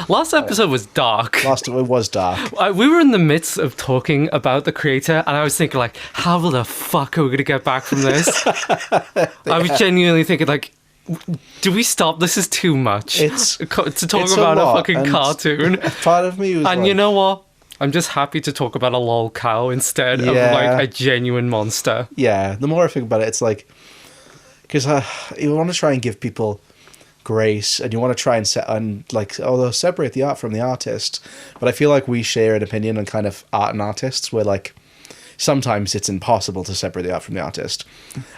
Last episode was dark. It was dark. We were in the midst of talking about the creator, and I was thinking, like, how the fuck are we going to get back from this? I was genuinely thinking, like, do we stop? This is too much to talk about a fucking cartoon. Part of me was and you know what? I'm just happy to talk about a lol cow instead of, like, a genuine monster. Yeah, the more I think about it, it's like... Because you want to try and give people grace, and you want to try and separate the art from the artist. But I feel like we share an opinion on kind of art and artists, where, like, sometimes it's impossible to separate the art from the artist.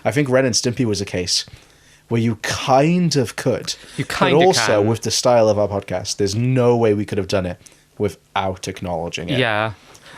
I think Ren and Stimpy was a case where you kind of could. But also, with the style of our podcast, there's no way we could have done it without acknowledging it. Yeah,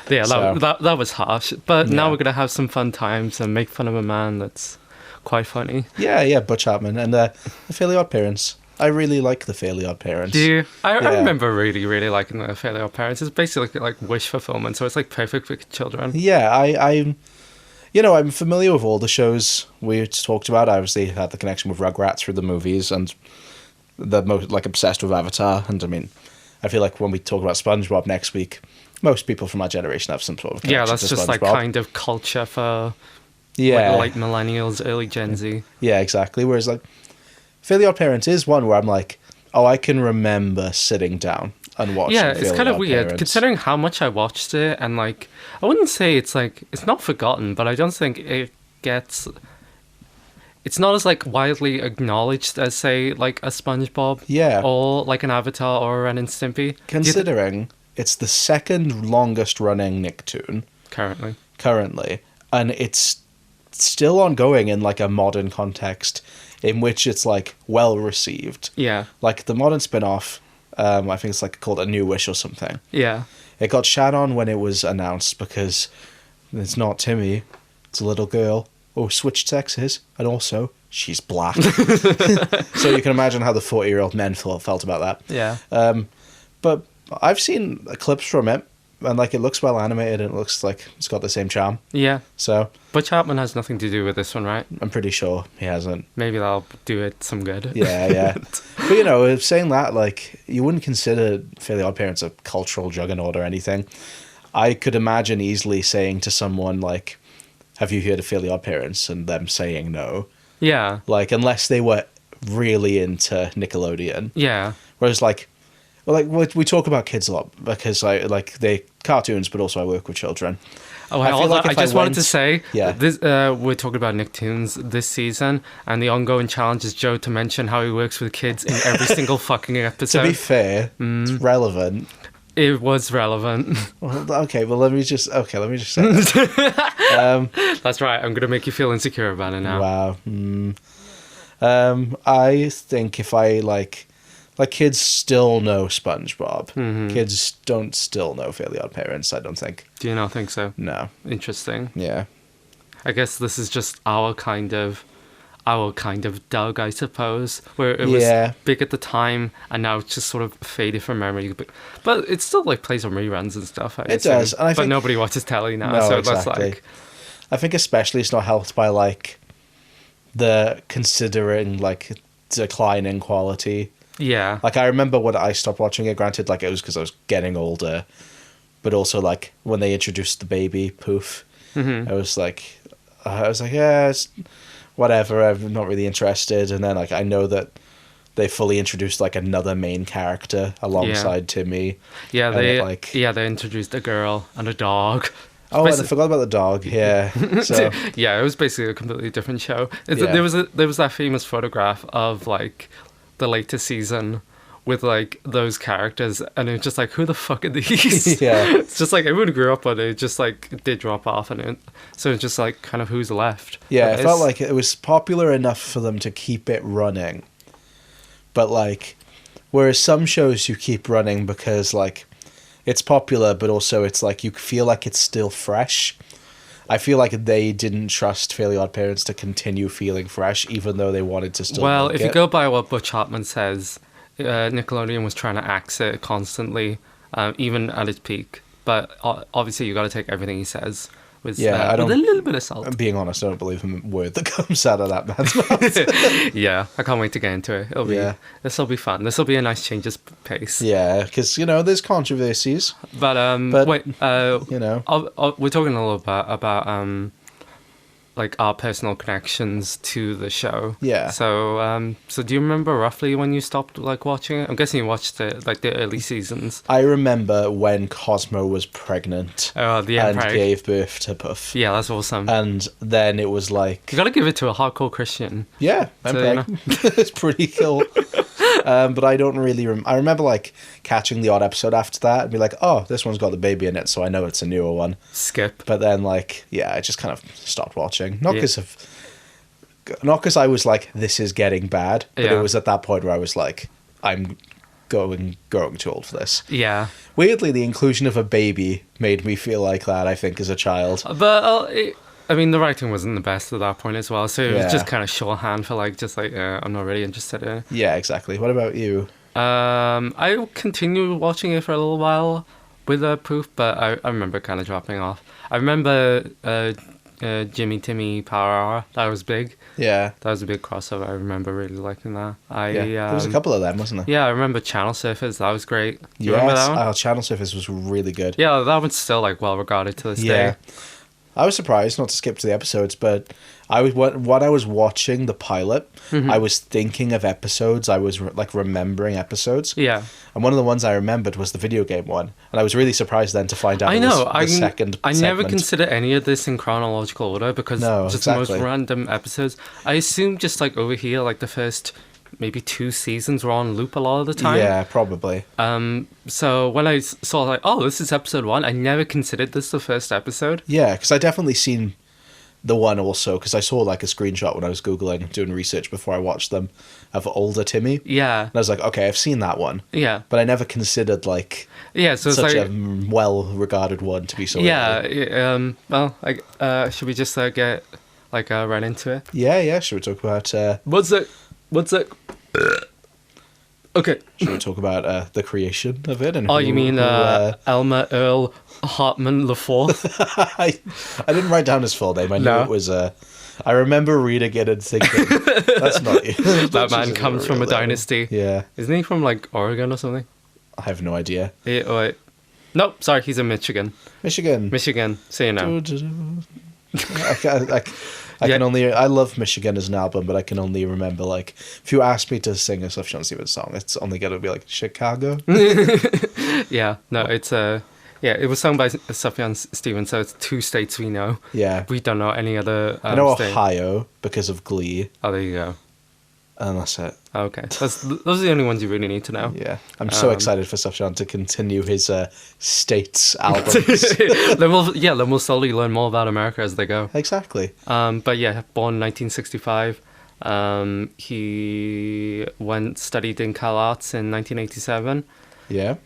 that was harsh. But now we're going to have some fun times and make fun of a man that's quite funny. Yeah, Butch Hartman and the Fairly OddParents. I really like the Fairly OddParents. Do you? I remember really, really liking the Fairly OddParents. It's basically like wish fulfillment, so it's like perfect for children. Yeah, I'm familiar with all the shows we talked about. I obviously had the connection with Rugrats through the movies, and the most like obsessed with Avatar. And I mean, I feel like when we talk about SpongeBob next week, most people from our generation have some sort of connection that's to just SpongeBob. Like kind of culture for like millennials, early Gen Z. Yeah, exactly. Whereas like Fairly OddParents is one where I'm like, oh, I can remember sitting down and watching. Yeah, it's kind of weird considering how much I watched it, and like I wouldn't say it's like it's not forgotten, but I don't think it gets. It's not as like widely acknowledged as say like a SpongeBob, or like an Avatar or a Ren and Stimpy. Considering it's the second longest running Nicktoon currently, and it's still ongoing in like a modern context in which it's like well received. Yeah, like the modern spin-off. I think it's like called A New Wish or something. Yeah, it got shat on when it was announced because it's not Timmy, it's a little girl. Oh, switched sexes, and also she's black. So you can imagine how the 40-year-old men felt about that. Yeah. But I've seen clips from it, and like it looks well animated, and it looks like it's got the same charm. Yeah. So. But Chapman has nothing to do with this one, right? I'm pretty sure he hasn't. Maybe that'll do it some good. Yeah. But you know, saying that, like, you wouldn't consider Fairly OddParents a cultural juggernaut or anything. I could imagine easily saying to someone like, have you heard of Fairly OddParents? And them saying no. Yeah. Like, unless they were really into Nickelodeon. Yeah. Whereas, like, we talk about kids a lot because they cartoons, but also I work with children. Oh, I just wanted to say, this, we're talking about Nicktoons this season, and the ongoing challenge is Joe to mention how he works with kids in every single fucking episode. To be fair, it's relevant. It was relevant. Okay, well, let me just say that. That's right. I'm going to make you feel insecure about it now. Wow. I think if I, like kids still know SpongeBob. Mm-hmm. Kids don't still know Fairly OddParents, I don't think. Do you not think so? No. Interesting. Yeah. I guess this is just our kind of Doug, I suppose, where it was big at the time, and now it's just sort of faded from memory. But it still like plays on reruns and stuff. It does, and but nobody watches telly now, no, so exactly. That's like. I think especially it's not helped by like the considering like decline in quality. Yeah. Like I remember when I stopped watching it. Granted, like it was because I was getting older, but also like when they introduced the baby Poof, I was like, yeah. It's whatever, I'm not really interested. And then like I know that they fully introduced like another main character alongside Timmy. Yeah, they introduced a girl and a dog. Oh, and I forgot about the dog. Yeah. So yeah, it was basically a completely different show. There was that famous photograph of like the latest season with like those characters, and it's just like, who the fuck are these? Yeah. It's just like everyone grew up on it, just like did drop off, and so it's just like kind of who's left. Yeah, it felt like it was popular enough for them to keep it running, but like whereas some shows you keep running because like it's popular, but also it's like you feel like it's still fresh. I feel like they didn't trust Fairly OddParents to continue feeling fresh, even though they wanted to still. Well, if you go by what Butch Hartman says, Nickelodeon was trying to axe it constantly, even at its peak. But obviously, you got to take everything he says with, Yeah, with a little bit of salt. I'm being honest, I don't believe a word that comes out of that man's mouth. Yeah, I can't wait to get into it. This will be fun. This will be a nice change of pace. Yeah, because, you know, there's controversies. But wait, you know. we're talking a little bit about like our personal connections to the show. Yeah. So so do you remember roughly when you stopped like watching it? I'm guessing you watched it like the early seasons. I remember when Cosmo was pregnant and gave birth to Puff. Yeah, that's awesome. And then it was like... You gotta give it to a hardcore Christian. Yeah, I'm pregnant. It's pretty cool. But I don't really... I remember, like, catching the odd episode after that and be like, oh, this one's got the baby in it, so I know it's a newer one. Skip. But then, like, yeah, I just kind of stopped watching. Not because I was like, this is getting bad, but it was at that point where I was like, I'm growing too old for this. Yeah. Weirdly, the inclusion of a baby made me feel like that, I think, as a child. But... I mean, the writing wasn't the best at that point as well, so it was just kind of shorthand for like, just like, I'm not really interested in it. Yeah, exactly. What about you? I continued watching it for a little while with Proof, but I remember kind of dropping off. I remember Jimmy Timmy Power Hour. That was big. Yeah. That was a big crossover. I remember really liking that. There was a couple of them, wasn't there? Yeah, I remember Channel Surfers. That was great. Do you remember that one? Channel Surfers was really good. Yeah, that one's still like well regarded to this day. I was surprised, not to skip to the episodes, but when I was watching the pilot, I was thinking of episodes. I was like remembering episodes. Yeah. And one of the ones I remembered was the video game one. And I was really surprised then to find out it was the second I segment. never consider any of this in chronological order because just the most random episodes. I assume just like over here, like the first maybe 2 seasons were on loop a lot of the time. Yeah, probably. So when I saw like, oh, this is episode 1, I never considered this the first episode. Yeah, because I definitely seen the one also, because I saw like a screenshot when I was Googling, doing research before I watched them, of older Timmy. Yeah. And I was like, okay, I've seen that one. Yeah. But I never considered like so such like, a well-regarded one to be so early. Well, should we just get like right into it? Yeah, should we talk about... What's it? Okay. Should we talk about the creation of it? And you mean Elmer Earl Hartman IV? I didn't write down his full name. I knew it was... I remember reading it and thinking, that's not you. That man comes from a dynasty. Yeah. Isn't he from like Oregon or something? I have no idea. Nope, sorry, he's in Michigan. Michigan, say it now. I can only... I love Michigan as an album, but I can only remember, like... If you ask me to sing a Sufjan Stevens song, it's only going to be, like, Chicago. Yeah, no, it's... it was sung by Sufjan Stevens, so it's 2 states we know. Yeah. We don't know any other I know state. Ohio, because of Glee. Oh, there you go. And that's it. Okay. Those are the only ones you really need to know. Yeah. I'm so excited for Sufjan to continue his states albums. then we'll slowly learn more about America as they go. Exactly. But yeah, born 1965. He studied in Cal Arts in 1987. Yeah.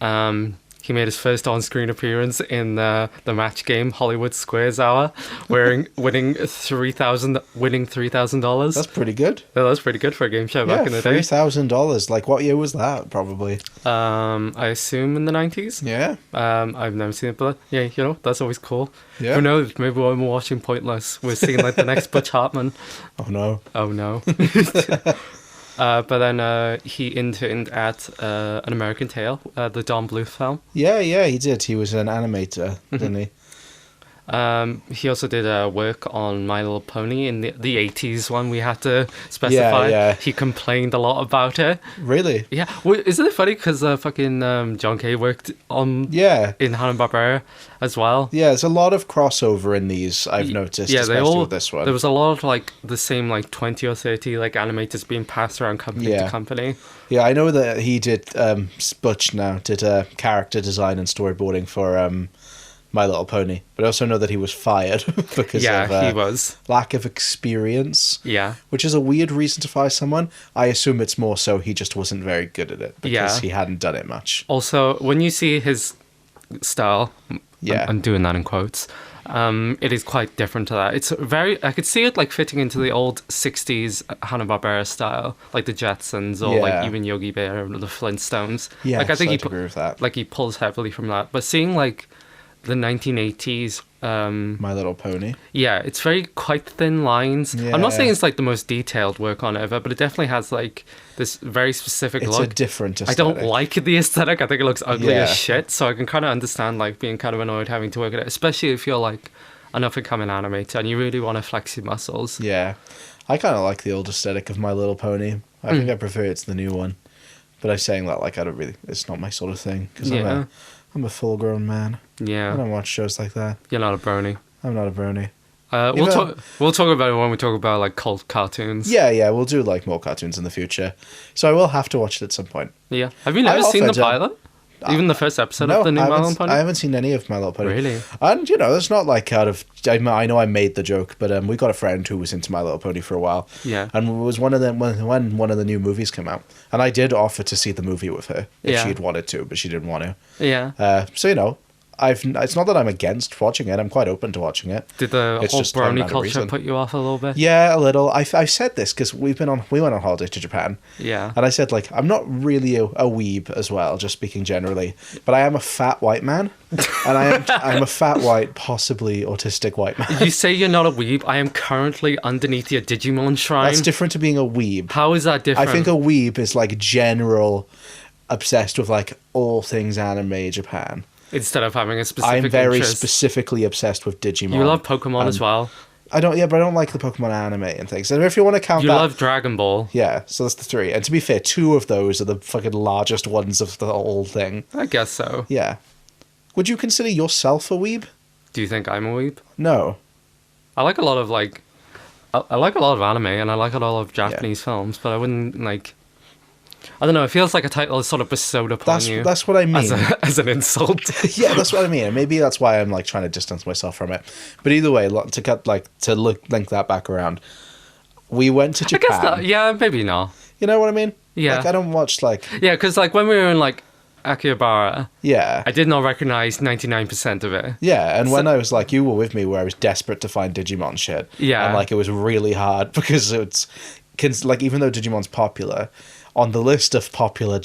He made his first on-screen appearance in the match game Hollywood Squares Hour, winning $3,000. That's pretty good. Yeah, that's pretty good for a game show back in the day. $3,000. Like, what year was that? Probably. I assume in the 90s. Yeah. I've never seen it, but yeah, that's always cool. Yeah. Who knows? Maybe when we're watching Pointless, we're seeing like the next Butch Hartman. Oh no. But then he interned at An American Tail, the Don Bluth film. Yeah, he did. He was an animator, didn't he? He also did work on My Little Pony in the 80s one, we had to specify. Yeah. He complained a lot about it. Really? Yeah. Well, isn't it funny because fucking John Kay worked on in Hanna-Barbera as well? Yeah, there's a lot of crossover in these, I've noticed, especially with this one. There was a lot of like the same like 20 or 30 like animators being passed around company to company. Yeah, I know that he did, Butch now, did character design and storyboarding for My Little Pony. But I also know that he was fired because of he was. lack of experience. Yeah. Which is a weird reason to fire someone. I assume it's more so he just wasn't very good at it because he hadn't done it much. Also, when you see his style, I'm doing that in quotes, it is quite different to that. It's I could see it like fitting into the old 60s Hanna-Barbera style, like the Jetsons or like even Yogi Bear or the Flintstones. Yeah, like I think I'd agree with that. Like he pulls heavily from that. But seeing like the 1980s. My Little Pony. Yeah, it's very quite thin lines. Yeah. I'm not saying it's like the most detailed work on ever, but it definitely has like this very specific It's look. a different I aesthetic. don't like the aesthetic. I think it looks ugly Yeah. as shit. So I can kind of understand like being kind of annoyed having to work at it, especially if you're like an up and coming animator and you really want to flex your muscles. Yeah. I kind of like the old aesthetic of My Little Pony. I think I prefer it to the new one. But I'm saying that like I don't really, it's not my sort of thing. Because Yeah. I'm a full grown man. I Yeah, don't watch shows like that. you're not a brony. I'm not a brony. We'll talk about it when we talk about like cult cartoons. Yeah, we'll do like more cartoons in the future. So I will have to watch it at some point. Yeah. Have you never seen the offered, pilot? Even the first episode of the new I My haven't- Little Pony? I haven't seen any of My Little Pony. Really? And, you know, it's not like out of... I know I made the joke, but we got a friend who was into My Little Pony for a while. Yeah. And it was one of them when one of the new movies came out. And I did offer to see the movie with her if Yeah. she'd wanted to, but she didn't want to. Yeah. So, you know, it's not that I'm against watching it. I'm quite open to watching it. Did the It's whole just I haven't brony had a culture reason. put you off a little bit? Yeah, a little. I've said this because we went on holiday to Japan. Yeah. And I said, like, I'm not really a weeb as well, just speaking generally, but I am a fat white man. And I'm a fat white, possibly autistic white man. You say you're not a weeb. I am currently underneath your Digimon shrine. That's different to being a weeb. How is that different? I think a weeb is like general obsessed with like all things anime Japan. Instead of having a specific I'm very interest. specifically obsessed with Digimon. You love Pokemon as well. but I don't like the Pokemon anime and things. And if you want to count You that, love Dragon Ball. yeah, so that's the three. And to be fair, two of those are the fucking largest ones of the whole thing. I guess so. Yeah. Would you consider yourself a weeb? Do you think I'm a weeb? No. I like a lot of like... I like a lot of anime and I like a lot of Japanese films, but I wouldn't like... I don't know, it feels like a title is sort of bestowed upon you. That's what I mean. As an insult. Yeah, that's what I mean. And maybe that's why I'm like trying to distance myself from it. But either way, link that back around. We went to I Japan. guess that, yeah, maybe not. You know what I mean? Yeah. Like I don't watch like Yeah, because like when we were in like Akihabara, yeah. I did not recognize 99% of it. Yeah, and when I was like, you were with me where I was desperate to find Digimon shit. Yeah. And like it was really hard because like even though Digimon's popular, on the list of popular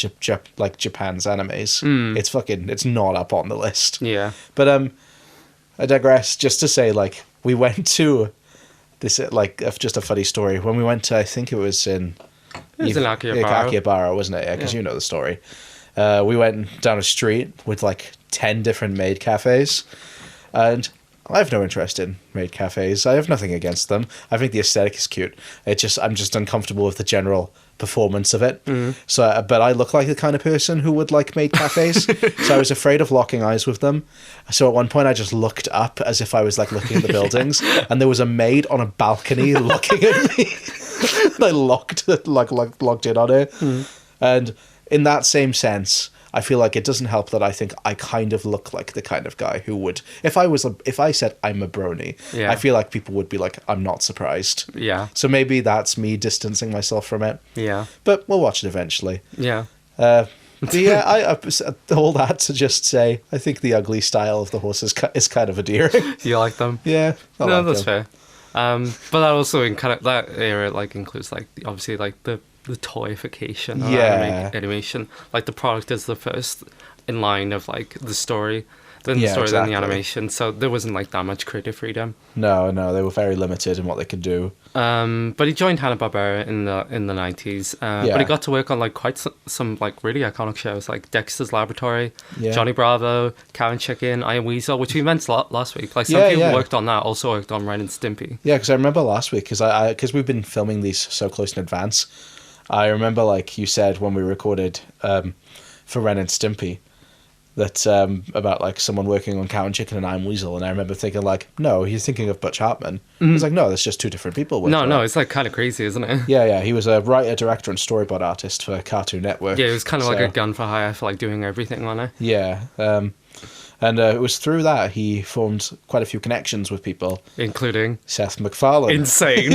like Japan's animes, it's not up on the list. Yeah. But I digress. Just to say, like we went to this like just a funny story when we went to I think it was in Akihabara. Akihabara, wasn't it? Yeah, because you know the story. We went down a street with like 10 different maid cafes, and I have no interest in maid cafes. I have nothing against them. I think the aesthetic is cute. I'm just uncomfortable with the general performance of it. So, but I look like the kind of person who would like maid cafes. So I was afraid of locking eyes with them. So at one point I just looked up as if I was like looking at the buildings, and there was a maid on a balcony looking at me. And I locked in on her. And in that same sense, I feel like it doesn't help that I think I kind of look like the kind of guy who would, if I said I'm a brony, Yeah. I feel like people would be like, I'm not surprised. Yeah. So maybe that's me distancing myself from it. Yeah. But we'll watch it eventually. Yeah. But yeah, I all that to just say, I think the ugly style of the horse is kind of endearing. You like them? Yeah, I No, like that's them. fair. But that also in kind of that era like includes like obviously like the toyification of Yeah. animation. Like the product is the first in line of like the story, then the Yeah, story, then exactly. the animation. So there wasn't like that much creative freedom. No, they were very limited in what they could do. But he joined Hanna-Barbera in the 90s. But Yeah. he got to work on like quite some like really iconic shows like Dexter's Laboratory, Yeah. Johnny Bravo, Cow and Chicken, I Am Weasel, which we mentioned last week. Like some Yeah, people yeah. worked on that, also worked on Ren and Stimpy. Yeah, because I remember last week, because we've been filming these so close in advance. I remember, like you said when we recorded for Ren and Stimpy, that about like someone working on Cow and Chicken and I'm Weasel, and I remember thinking like, no, he's thinking of Butch Hartman. He's like, no, that's just two different people. No, it's like kind of crazy, isn't it? Yeah, he was a writer, director, and storyboard artist for Cartoon Network. Yeah, it was kind of like So, a gun for hire for like doing everything on it. Yeah, and it was through that he formed quite a few connections with people, Including Seth MacFarlane. insane.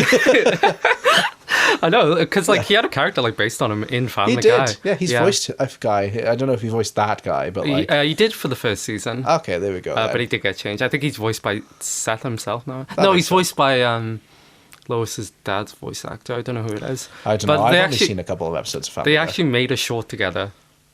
I know, because like he had a character like based on him in Family He Guy. did. Yeah, he's voiced a guy. I don't know if he voiced that guy, but like, He did for the first season. okay, there we go. then. But he did get changed. I think he's voiced by Seth himself now. That No, makes he's voiced by Lois's dad's voice actor. I don't know who it is. I don't but know. I've they only actually- seen a couple of episodes of Family They Guy. actually made a short together.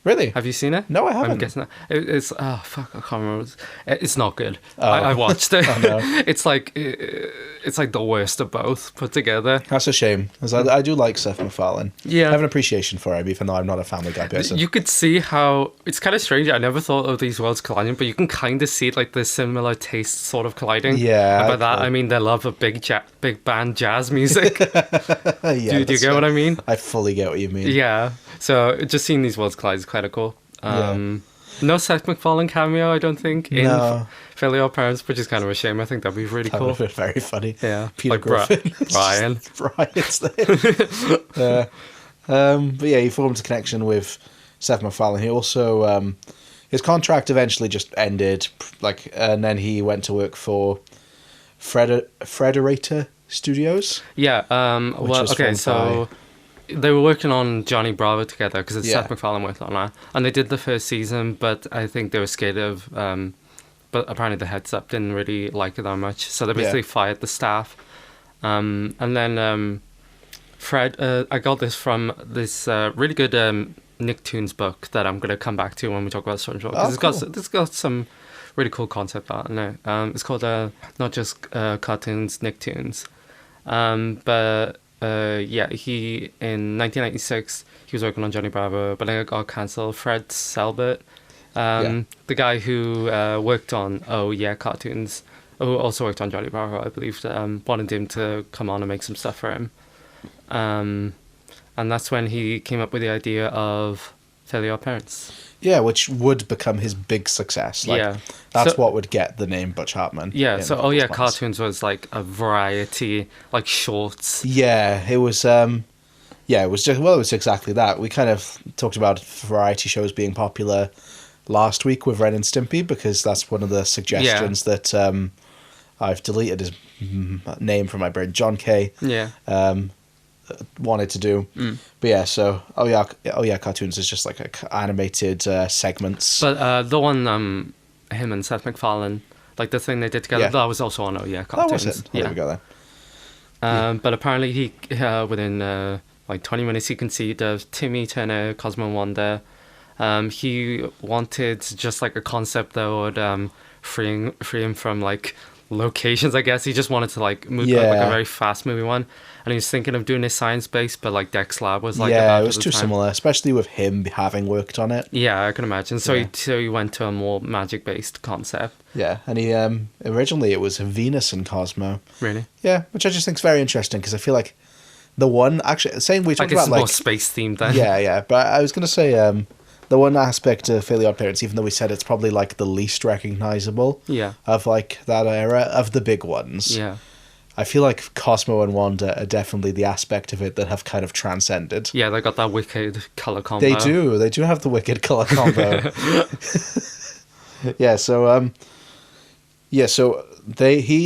Really? Have you seen it? No, I haven't. I'm guessing it's oh fuck, I can't remember. It's not good. I watched it. Oh, no. It's like the worst of both put together. That's a shame, because I do like Seth MacFarlane. Yeah. I have an appreciation for him, even though I'm not a Family Guy person. You could see how it's kind of strange. I never thought of these worlds colliding, but you can kind of see like the similar tastes sort of colliding. Yeah, And by that I mean they love a big band jazz music. Yeah, do you get what I mean? I fully get what you mean. Yeah. So just seeing these worlds collide is quite cool. No Seth MacFarlane cameo, I don't think, in Fairly Odd Parents, which is kind of a shame. I think that'd be really cool. That would be very funny. Yeah. Peter like Griffin. Brian. Brian's there. But yeah, he formed a connection with Seth MacFarlane. He also, his contract eventually just ended, and then he went to work for Frederator Studios. Yeah. So they were working on Johnny Bravo together because it's Seth MacFarlane worked on that, and they did the first season, but I think they were scared of. But apparently the heads up didn't really like it that much, so they basically fired the staff. And then Fred, I got this from this really good Nicktoons book that I'm gonna come back to when we talk about certain shows. It's got some really cool concept art in it. It's called not just cartoons, Nicktoons, but. He in 1996 he was working on Johnny Bravo, but then it got cancelled. Fred Selbert, the guy who worked on cartoons, who also worked on Johnny Bravo, I believe, wanted him to come on and make some stuff for him, and that's when he came up with the idea of Fairly Odd Parents. Yeah, which would become his big success. That's what would get the name Butch Hartman. Yeah, cartoons was like a variety, like shorts. Yeah, it was. It was exactly that. We kind of talked about variety shows being popular last week with Ren and Stimpy, because that's one of the suggestions that I've deleted his name from my brain. John Kay. Yeah. Wanted to do, but yeah. So cartoons is just like animated segments. But the one him and Seth MacFarlane, like the thing they did together, that was also on cartoons. That was it. There we go then. But apparently he within 20 minutes he conceived of Timmy Turner, Cosmo and Wanda. He wanted just like a concept that would free him from like locations, I guess. He just wanted to like move like a very fast moving one, and he was thinking of doing a science base, but like Dex Lab was like it was too similar, especially with him having worked on it. I can imagine. So he went to a more magic based concept. And he originally it was Venus and Cosmo. Really? Which I just think is very interesting, because I feel like the one actually saying we talked about like more space themed then. But I was gonna say the one aspect of Fairly Odd Parents, even though we said it's probably like the least recognizable of like that era of the big ones. I feel like Cosmo and Wanda are definitely the aspect of it that have kind of transcended. Yeah, they got that wicked colour combo. They do have the wicked colour combo. He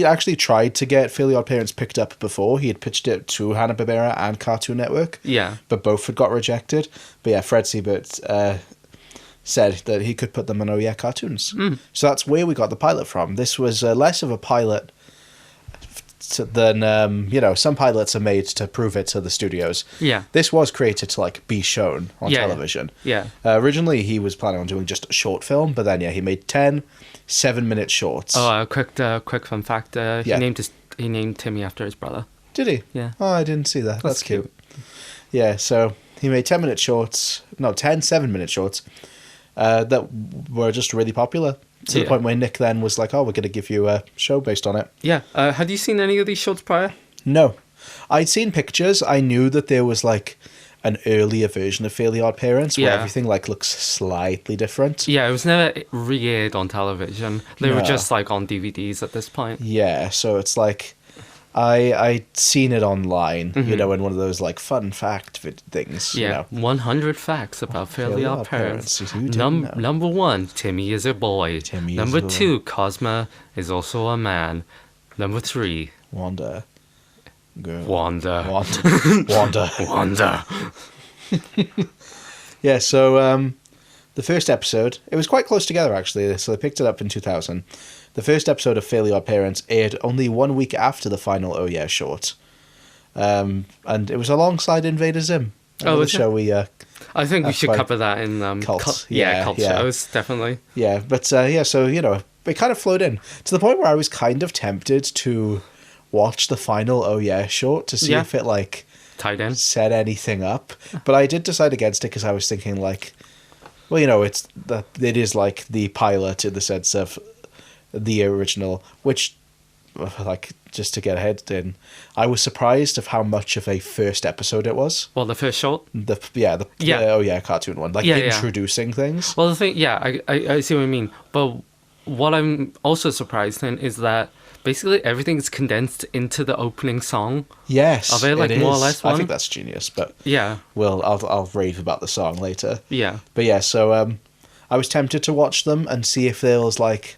actually tried to get Fairly Odd Parents picked up before. He had pitched it to Hanna-Barbera and Cartoon Network. But both had got rejected. But Fred Selbert said that he could put them on Cartoons. So that's where we got the pilot from. This was less of a pilot than some pilots are made to prove it to the studios. This was created to like be shown on television. Originally he was planning on doing just a short film, but then he made 10 7-minute shorts. Quick fun fact, he named Timmy after his brother. Did he? Yeah. Oh, I didn't see that. That's cute. So he made 10 7-minute shorts that were just really popular. To the point where Nick then was like, we're going to give you a show based on it. Had you seen any of these shorts prior? No. I'd seen pictures. I knew that there was like an earlier version of Fairly Odd Parents where everything like looks slightly different. It was never re-aired on television. They were just like on DVDs at this point. So it's like I'd seen it online, in one of those like fun fact things. 100 facts about Fairly Odd Parents. Number 1, Timmy is a boy. Number 2, Cosmo is also a man. Number 3, Wanda. Girl. Wanda. So the first episode, it was quite close together actually, so they picked it up in 2000. The first episode of Fairly Odd Parents aired only 1 week after the final short. And it was alongside Invader Zim. Another is it? show we I think we That's should fine. cover that in Cult. cult Yeah. shows, definitely. yeah, but yeah, so it kind of flowed in to the point where I was kind of tempted to watch the final Oh Yeah short to see Yeah. if it like Tied in. set anything up, but I did decide against it because I was thinking like, well, it is like the pilot in the sense of the original, which, like, just to get ahead in, I was surprised of how much of a first episode it was. Well, the first short. The Yeah. Oh Yeah cartoon one, like Yeah, yeah. introducing things. Well, the thing, yeah, I see what you mean. But what I'm also surprised in is that basically everything is condensed into the opening song. Yes, Are they, like, it more or is. less I one? think that's genius, but Yeah, I'll rave about the song later. yeah, But yeah, so I was tempted to watch them and see if there was like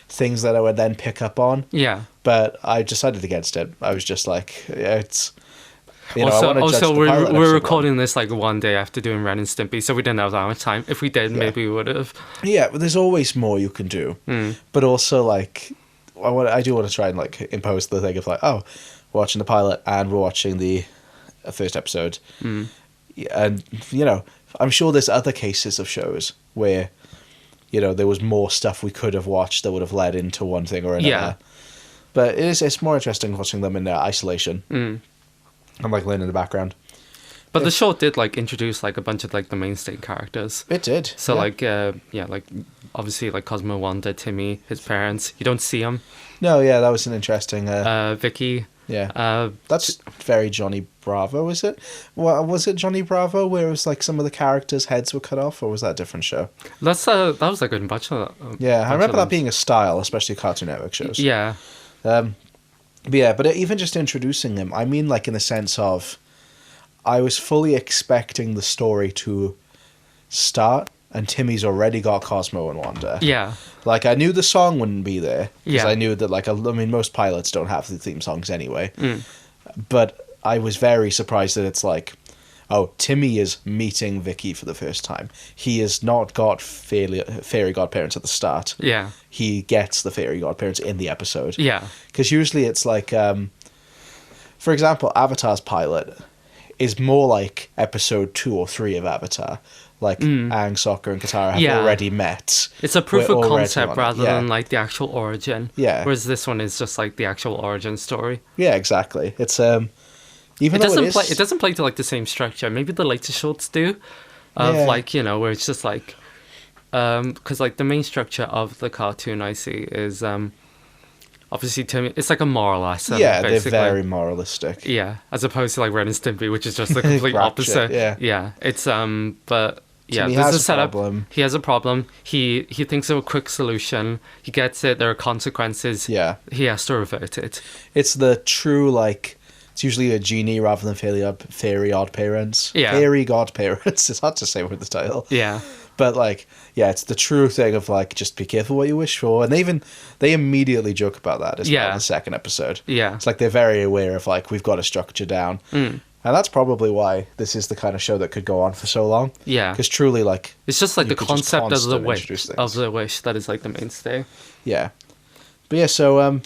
things that I would then pick up on, yeah. but I decided against it. I was just like, yeah, it's I Also, wanna judge the we're pilot episode one. recording this like one day after doing Ren and Stimpy, so we didn't have that much time. If we did, maybe we would have. Yeah, but there's always more you can do. But also, like, I do want to try and like impose the thing of like, oh, we're watching the pilot and we're watching the first episode, Yeah, and I'm sure there's other cases of shows where there was more stuff we could have watched that would have led into one thing or another. Yeah. But it's more interesting watching them in isolation. And like laying in the background. But the short did like introduce like a bunch of like the mainstay characters. It did. So yeah. like obviously like Cosmo, Wanda, Timmy, his parents. You don't see them. No, yeah, that was an interesting. Vicky. Yeah. That's very Johnny Bravo, is it? Well, was it Johnny Bravo where it was like some of the characters' heads were cut off, or was that a different show? That was like a bunch of. Yeah, I remember that them. being a style, especially Cartoon Network shows. Yeah. But yeah, but even just introducing him, I mean, like in the sense of, I was fully expecting the story to start, and Timmy's already got Cosmo and Wanda. Yeah. Like, I knew the song wouldn't be there, because Yeah. I knew that, like, I mean, most pilots don't have the theme songs anyway. But I was very surprised that it's like, oh, Timmy is meeting Vicky for the first time. He has not got fairy godparents at the start. Yeah. He gets the fairy godparents in the episode. Yeah. Because usually it's like, for example, Avatar's pilot is more like episode 2 or 3 of Avatar. Like, Aang, Sokka, and Katara have already met. It's a proof We're of already concept on it. rather Yeah. than like the actual origin. Yeah. Whereas this one is just like the actual origin story. Yeah, exactly. It's, even though It doesn't play to like the same structure. Maybe the later shorts do. Of Yeah. like, where it's just like because like the main structure of the cartoon I see is obviously Timmy, it's like a moral lesson. yeah, basically. they're very moralistic. Yeah, as opposed to like Ren and Stimpy, which is just the complete Ratchet, opposite. yeah. It's but yeah, Timmy there's has a a setup. problem. He has a problem. He thinks of a quick solution. He gets it. There are consequences. Yeah. He has to revert it. It's the true, like, it's usually a genie rather than fairy odd parents. Yeah. Fairy godparents. It's hard to say with the title. Yeah. But, like, yeah, it's the true thing of, like, just be careful what you wish for. And they immediately joke about that as well in the second episode. Yeah. It's like they're very aware of, like, we've got a structure down. And that's probably why this is the kind of show that could go on for so long. Yeah. Because truly, like... It's just like you the could just concept of the constantly wish introduce things. that is like the mainstay. Yeah. But yeah, so, do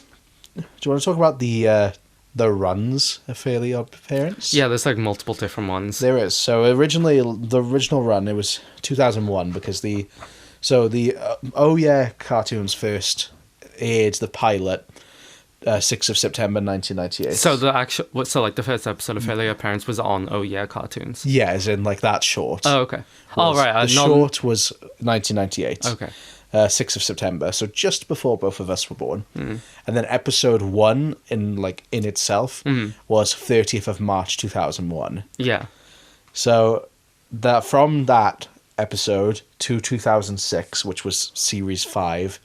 you want to talk about the runs of Fairly Odd Parents? Yeah, there's like multiple different ones. There is. So originally, the original run, it was 2001 because the Oh Yeah cartoons first aired the pilot 6th of September 1998. So the first episode of Fairly Odd Parents was on Oh Yeah cartoons. Yeah, as in like that short. Oh, okay. Oh, right. The short was 1998. Okay. 6th of September, so just before both of us were born. And then episode 1 in itself was 30th of March 2001. Yeah. So that from that episode to 2006, which was series 5,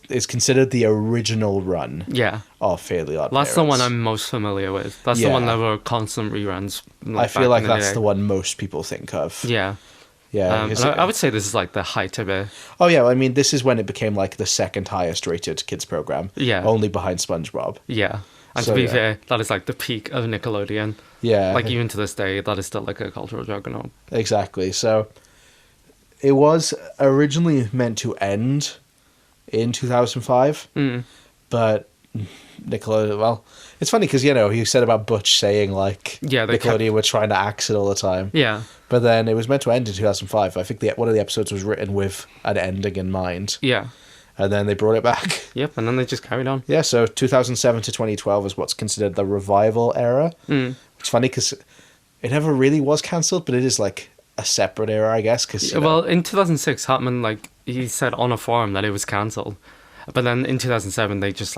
is considered the original run Yeah. of Fairly Odd That's the one Parents. I'm most familiar with. That's Yeah. the one that were constant reruns. I feel like that's day. the one most people think of. Yeah. Yeah. And because I would say this is like the height of it. oh yeah, I mean this is when it became like the second highest rated kids program. Yeah. Only behind SpongeBob. Yeah. And So, to be yeah. fair, that is like the peak of Nickelodeon. Yeah. Like even to this day, that is still like a cultural juggernaut. Exactly. So it was originally meant to end in 2005, but Nickelodeon. Well, it's funny because you said about Butch saying like Nickelodeon were trying to axe it all the time. Yeah. But then it was meant to end in 2005. I think one of the episodes was written with an ending in mind. Yeah. And then they brought it back. Yep, and then they just carried on. Yeah, so 2007 to 2012 is what's considered the revival era. It's funny because it never really was cancelled, but it is like a separate era, I guess. Well, in 2006, Hartman, he said on a forum that it was cancelled. But then in 2007, they just,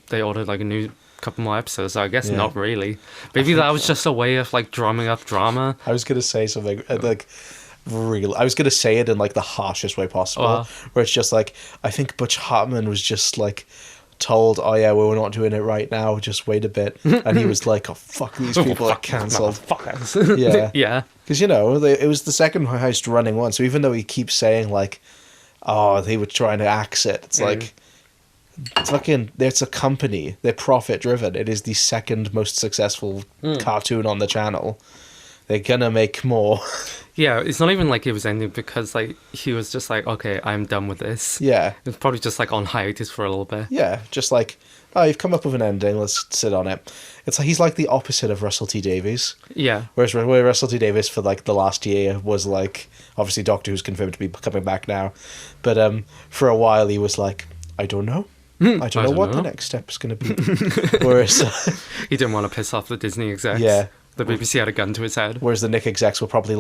they ordered, a new couple more episodes, so I guess not really. Maybe that was just a way of, drumming up drama. I was going to say something, I was going to say it in, the harshest way possible, where it's just, I think Butch Hartman was just, told, oh yeah, well, we're not doing it right now, just wait a bit. And he was like, oh, fuck, these people are cancelled. Yeah. Yeah. Because, it was the second highest running one, so even though he keeps saying, oh, they were trying to axe it, it's it's a company. They're profit driven. It is the second most successful cartoon on the channel. They're gonna make more. Yeah, it's not even like it was ending because he was just okay, I'm done with this. Yeah. It was probably just on hiatus for a little bit. Yeah, just oh, you've come up with an ending, let's sit on it. It's he's like the opposite of Russell T Davies. Yeah. Whereas Russell T Davies for the last year was obviously Doctor Who's confirmed to be coming back now. But for a while he was I don't know. I don't know what the next step's going to be. Whereas he didn't want to piss off the Disney execs. Yeah. The BBC had a gun to his head. Whereas the Nick execs were probably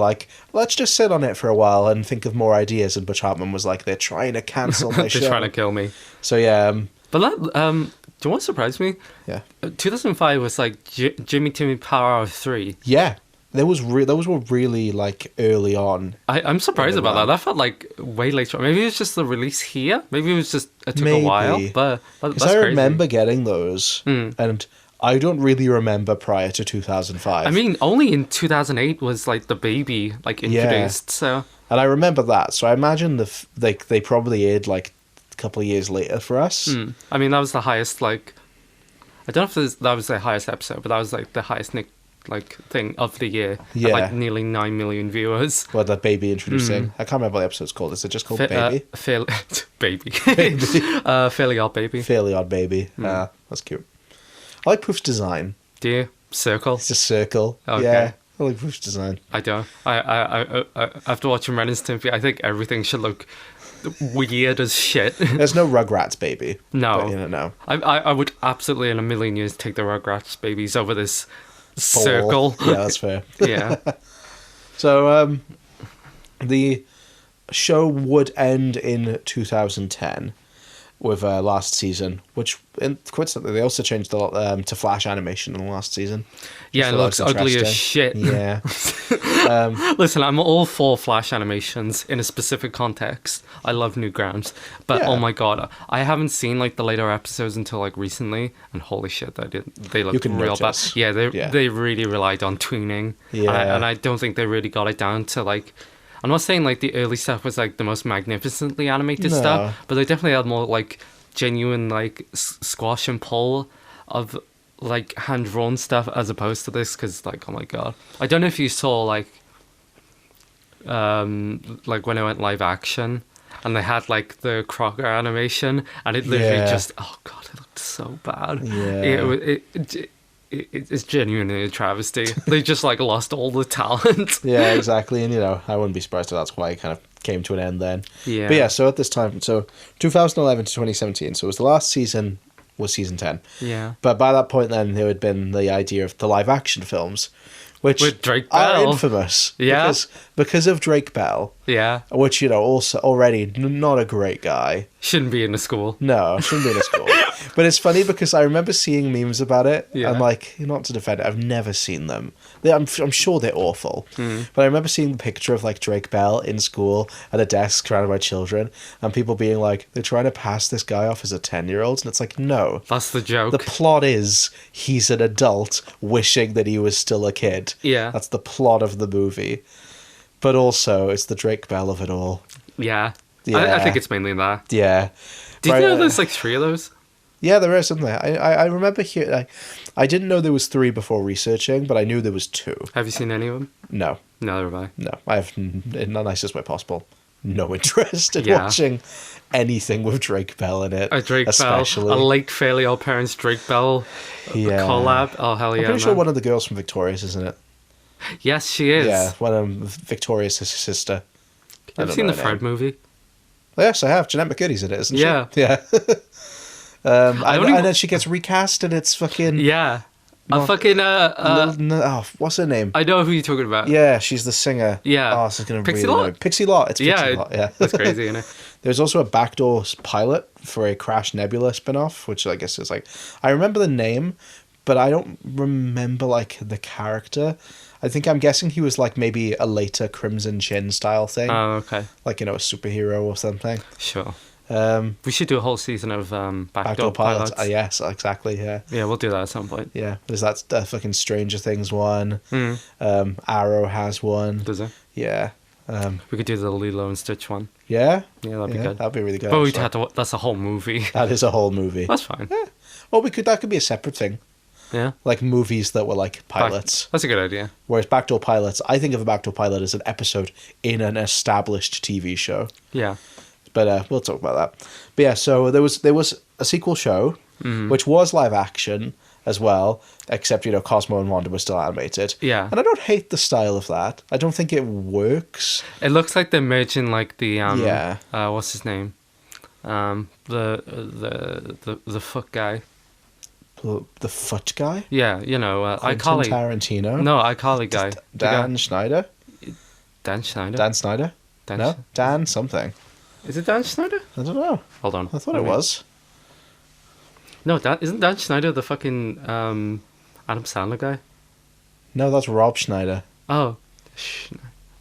let's just sit on it for a while and think of more ideas. And Butch Hartman was they're trying to cancel my show. They're trying to kill me. So yeah. But that, do you know what surprised me? Yeah. 2005 was Jimmy Timmy Power of 3. Yeah. Those were really early on. I'm surprised about that. That felt way later. Maybe it was just the release here. Maybe it was just it took a while. But that's I crazy. remember getting those, and I don't really remember prior to 2005. I mean, only in 2008 was the baby introduced. So. And I remember that. So I imagine they probably aired a couple of years later for us. I mean, that was the highest I don't know if that was the highest episode, but that was the highest thing of the year. Yeah. At, nearly 9 million viewers. Well, that baby introducing. I can't remember what the episode's called. Is it just called Baby? Baby. Fairly Odd Baby. Fairly Odd Baby. That's cute. I like Poof's design. Do you? Circle? It's a circle. Okay. Yeah. I like Poof's design. I don't. I after watching Ren and Stimpy, I think everything should look weird as shit. There's no Rugrats Baby. No. But, no. I would absolutely in a million years take the Rugrats babies over this circle. Yeah, that's fair. Yeah. So, the show would end in 2010 with last season, which coincidentally they also changed a lot to Flash animation in the last season. Yeah, it looks ugly as shit. Yeah. Listen, I'm all for Flash animations in a specific context. I love Newgrounds, but oh my god, I haven't seen the later episodes until recently, and holy shit, they look real bad. Yeah, they really relied on tuning. Yeah, and I don't think they really got it down to I'm not saying the early stuff was the most magnificently animated stuff, but they definitely had more genuine squash and pull of hand drawn stuff as opposed to this, because oh my god, I don't know if you saw when I went live action and they had the Crocker animation and it literally just oh god, it looked so bad. It's genuinely a travesty. They just lost all the talent. Yeah, exactly. And I wouldn't be surprised if that's why it kind of came to an end then. Yeah. But yeah, so at this time, 2011 to 2017, so it was the last season, was season 10. Yeah. But by that point then, there had been the idea of the live action films, which with Drake are Bell. infamous. Yeah. Because of Drake Bell. Yeah. Which, also already not a great guy. Shouldn't be in a school. No, shouldn't be in a school. But it's funny because I remember seeing memes about it. Yeah. And not to defend it, I've never seen them. I'm sure they're awful. But I remember seeing the picture of Drake Bell in school at a desk surrounded by children, and people being they're trying to pass this guy off as a 10-year-old, and it's no. That's the joke. The plot is he's an adult wishing that he was still a kid. Yeah. That's the plot of the movie. But also, it's the Drake Bell of it all. Yeah. Yeah. I think it's mainly that. Yeah. Did you know there's 3 of those? Yeah, there is, isn't there? I remember here. I didn't know there was 3 before researching, but I knew there was 2. Have you seen any of them? No. Neither have I. No, I have in the nicest way possible. no interest in watching anything with Drake Bell in it. A Drake especially. Bell, a late Fairly Odd Parents Drake Bell collab. Oh, hell yeah. I'm pretty sure one of the girls from Victorious is in it. Yes, she is. Yeah, one of Victorious' sister. Have you seen the Fred movie? Yes, I have. Jeanette McCurdy's in it, isn't she? Yeah. And then she gets recast, and it's fucking... Yeah. What's her name? I know who you're talking about. Yeah, she's the singer. Yeah. Oh, this is going to Pixie really Lott? annoy. Pixie Lott. It's Pixie Lott, yeah. That's crazy, isn't it? There's also a backdoor pilot for a Crash Nebula spin-off, which I guess is like... I remember the name, but I don't remember, like, the character. I'm guessing he was, like, maybe a later Crimson Chin style thing. Oh, okay. Like, a superhero or something. Sure. We should do a whole season of backdoor pilots. Yes, exactly, yeah. Yeah, we'll do that at some point. Yeah, there's that fucking Stranger Things one. Arrow has one. Does it? Yeah. We could do the Lilo and Stitch one. Yeah? Yeah, that'd be good. That'd be really good. But we'd have to... That's a whole movie. That is a whole movie. That's fine. Yeah. Well, that could be a separate thing. Yeah. Like movies that were like pilots. That's a good idea. Whereas backdoor pilots, I think of a backdoor pilot as an episode in an established TV show. Yeah. But we'll talk about that. But yeah, so there was a sequel show, which was live action as well, except, Cosmo and Wanda were still animated. Yeah. And I don't hate the style of that. I don't think it works. It looks like they're merging, like, the... what's his name? The fuck guy. The foot guy? Yeah, iCarly. Tarantino? No, iCarly guy. Dan Schneider? Dan Schneider? Dan Snyder? No? Dan something. Is it Dan Schneider? I don't know. Hold on. I thought it was. No, isn't Dan Schneider the fucking Adam Sandler guy? No, that's Rob Schneider. Oh.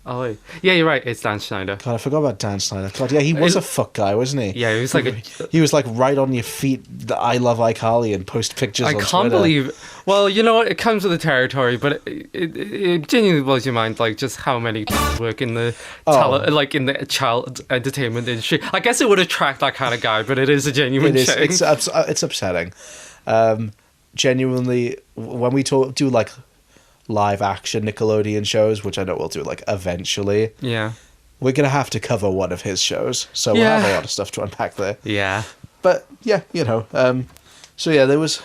Oh, wait. Yeah, you're right. It's Dan Schneider. God, I forgot about Dan Schneider. God, yeah, he was a fuck guy, wasn't he? Yeah, he was like he was like right on your feet, the I love iCarly, and post pictures on Twitter. I can't believe... Well, you know what? It comes with the territory, but it genuinely blows your mind, like, just how many people work in the in the child entertainment industry. I guess it would attract that kind of guy, but it is a genuine shame. It's upsetting. Genuinely, when we do like live action Nickelodeon shows, which I know we'll do like eventually. Yeah. We're gonna have to cover one of his shows, so we'll have a lot of stuff to unpack there. Yeah. But yeah, so yeah, there was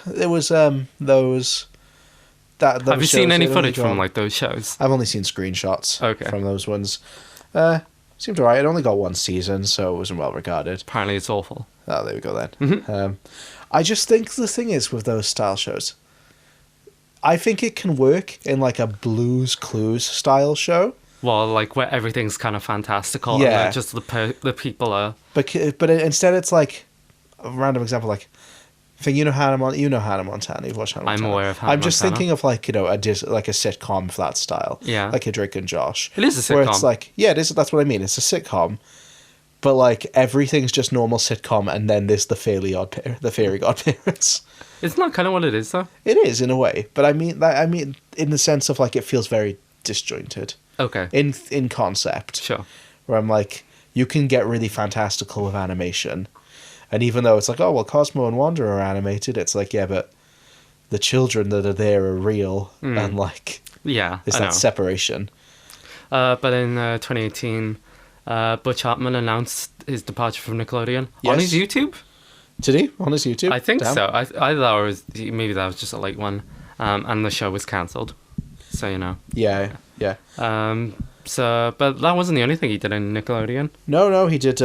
those. Have you seen any footage from like those shows? I've only seen screenshots from those ones. Seemed alright. It only got one season, so it wasn't well regarded. Apparently it's awful. Oh, there we go then. I just think the thing is with those style shows, I think it can work in like a Blue's Clues style show. Well, like where everything's kind of fantastical, yeah, and just the people are. But instead, it's like a random example, like I think Hannah Montana. You've watched Hannah Montana. I'm aware of Hannah I'm just Montana. Thinking of like like a sitcom for that style. Yeah, like a Drake and Josh. It is a sitcom. Where it's like it is. That's what I mean. It's a sitcom. But like everything's just normal sitcom, and then there's the Fairy Godparents. Isn't that kind of what it is, though? It is in a way, but I mean in the sense of like it feels very disjointed. Okay. In concept. Sure. Where I'm like, you can get really fantastical with animation, and even though it's like, oh well, Cosmo and Wanda are animated, it's like, yeah, but the children that are there are real, and like, yeah, there's that separation. But in 2018. Butch Hartman announced his departure from Nickelodeon on his YouTube. Did he? On his YouTube? I think so. I thought maybe that was just a late one, and the show was cancelled. So Yeah. But that wasn't the only thing he did in Nickelodeon. No, he did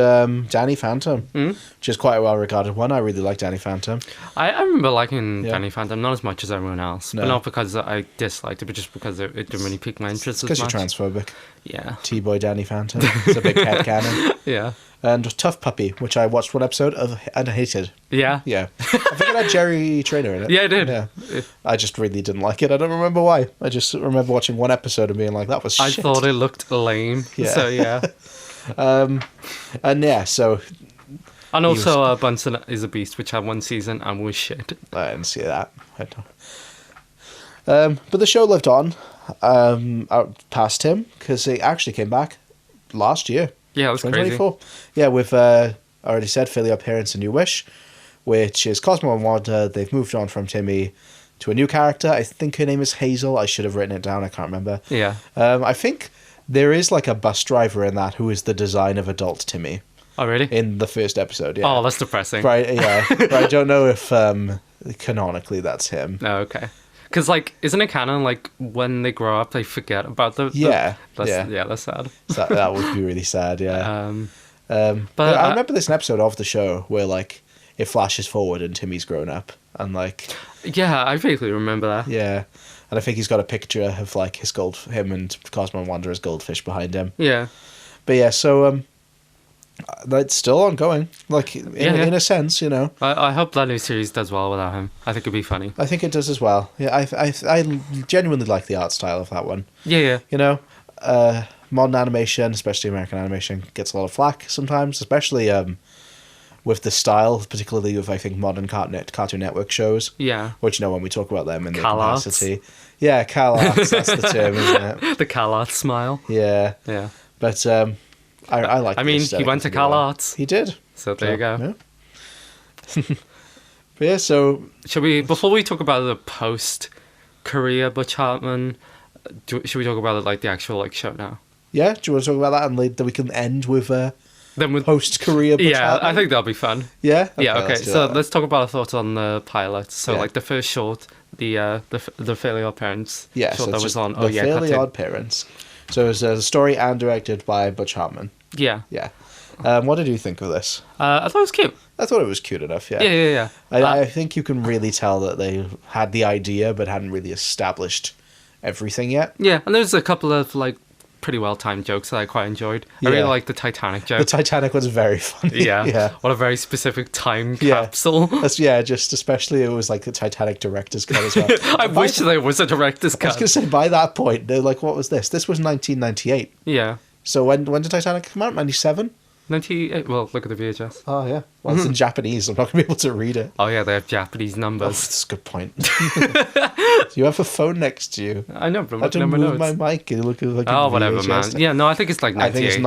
Danny Phantom, which is quite a well-regarded one. I really like Danny Phantom. I remember liking Danny Phantom, not as much as everyone else, but not because I disliked it, but just because it didn't really pique my interest as much. Because you're transphobic. Yeah. T-boy Danny Phantom. It's a big headcanon. Yeah. And Tough Puppy, which I watched one episode of and hated. Yeah? Yeah. I think it had Jerry Trainer in it. Yeah, it did. Yeah. I just really didn't like it. I don't remember why. I just remember watching one episode and being like, that was shit. I thought it looked lame. Yeah. So, yeah. And yeah, so... And also Bunsen is a Beast, which had one season and was shit. I didn't see that. But the show lived on out past him, because it actually came back last year. Yeah, it was crazy. Yeah, with, I already said, Fairly Odd Parents A New Wish, which is Cosmo and Wanda. They've moved on from Timmy to a new character. I think her name is Hazel. I should have written it down. I can't remember. Yeah. I think There is like a bus driver in that who is the design of adult Timmy Oh, really? in the first episode. Yeah. Oh, that's depressing. Right. Yeah. But I don't know if canonically that's him. No, okay. Because, like, isn't it canon, like, when they grow up, they forget about Yeah. that's sad. So that would be really sad. Yeah. But I remember this episode of the show where like it flashes forward and Timmy's grown up and like yeah, I vaguely remember that. yeah, and I think he's got a picture of like him and Cosmo and Wanderer's goldfish behind him. Yeah. But yeah, so that's still ongoing, like in a sense, you know. I hope that new series does well without him. I think it'd be funny. I think it does as well. Yeah, I genuinely like the art style of that one. Yeah. You know, modern animation, especially American animation, gets a lot of flack sometimes, especially with the style, particularly with, I think, modern Cartoon Network shows. Yeah. Which, you know, when we talk about them in the Cal arts. capacity. Yeah, Cal arts, that's the term, isn't it? The Cal Arts smile. Yeah. Yeah. But I like I the mean, he aesthetic went to of the Cal one. Arts. He did. So there you go. Yeah. But yeah, so... Before we talk about the post-career Butch Hartman, should we talk about like the actual like show now? Yeah, do you want to talk about that? And then we can end with Then with post-career Butch yeah, Hartman? I think that'll be fun. Yeah? Yeah, okay. let's do So that. let's talk about our thoughts on the pilot. So Yeah. like the first short, the Fairly Odd Parents Yeah, short so that it's was just on The Fairly Cartoon. Odd Parents. So it was a story and directed by Butch Hartman. Yeah. Yeah. What did you think of this? I thought it was cute. I thought it was cute enough, yeah. Yeah. I think you can really tell that they had the idea but hadn't really established everything yet. Yeah, and there's a couple of like pretty well timed jokes that I quite enjoyed. I really Yeah. like the Titanic joke. The Titanic was very funny. yeah. Yeah. What a very specific time Yeah. capsule. Just especially it was like the Titanic director's cut as well. I wish there was a director's I was cut. going to say, by that point, they're like, what was this? This was 1998. Yeah. So when did Titanic come out? 97? 98. Well, look at the VHS. Oh, yeah. Well, it's in Japanese. I'm not going to be able to read it. Oh, yeah, they have Japanese Oh, numbers. that's a good point. Do you have a phone next to you? I know, but I'm I had to looking at my move notes. my mic and look at like Oh, a whatever, VHS. man. Yeah, no, I think it's like 98.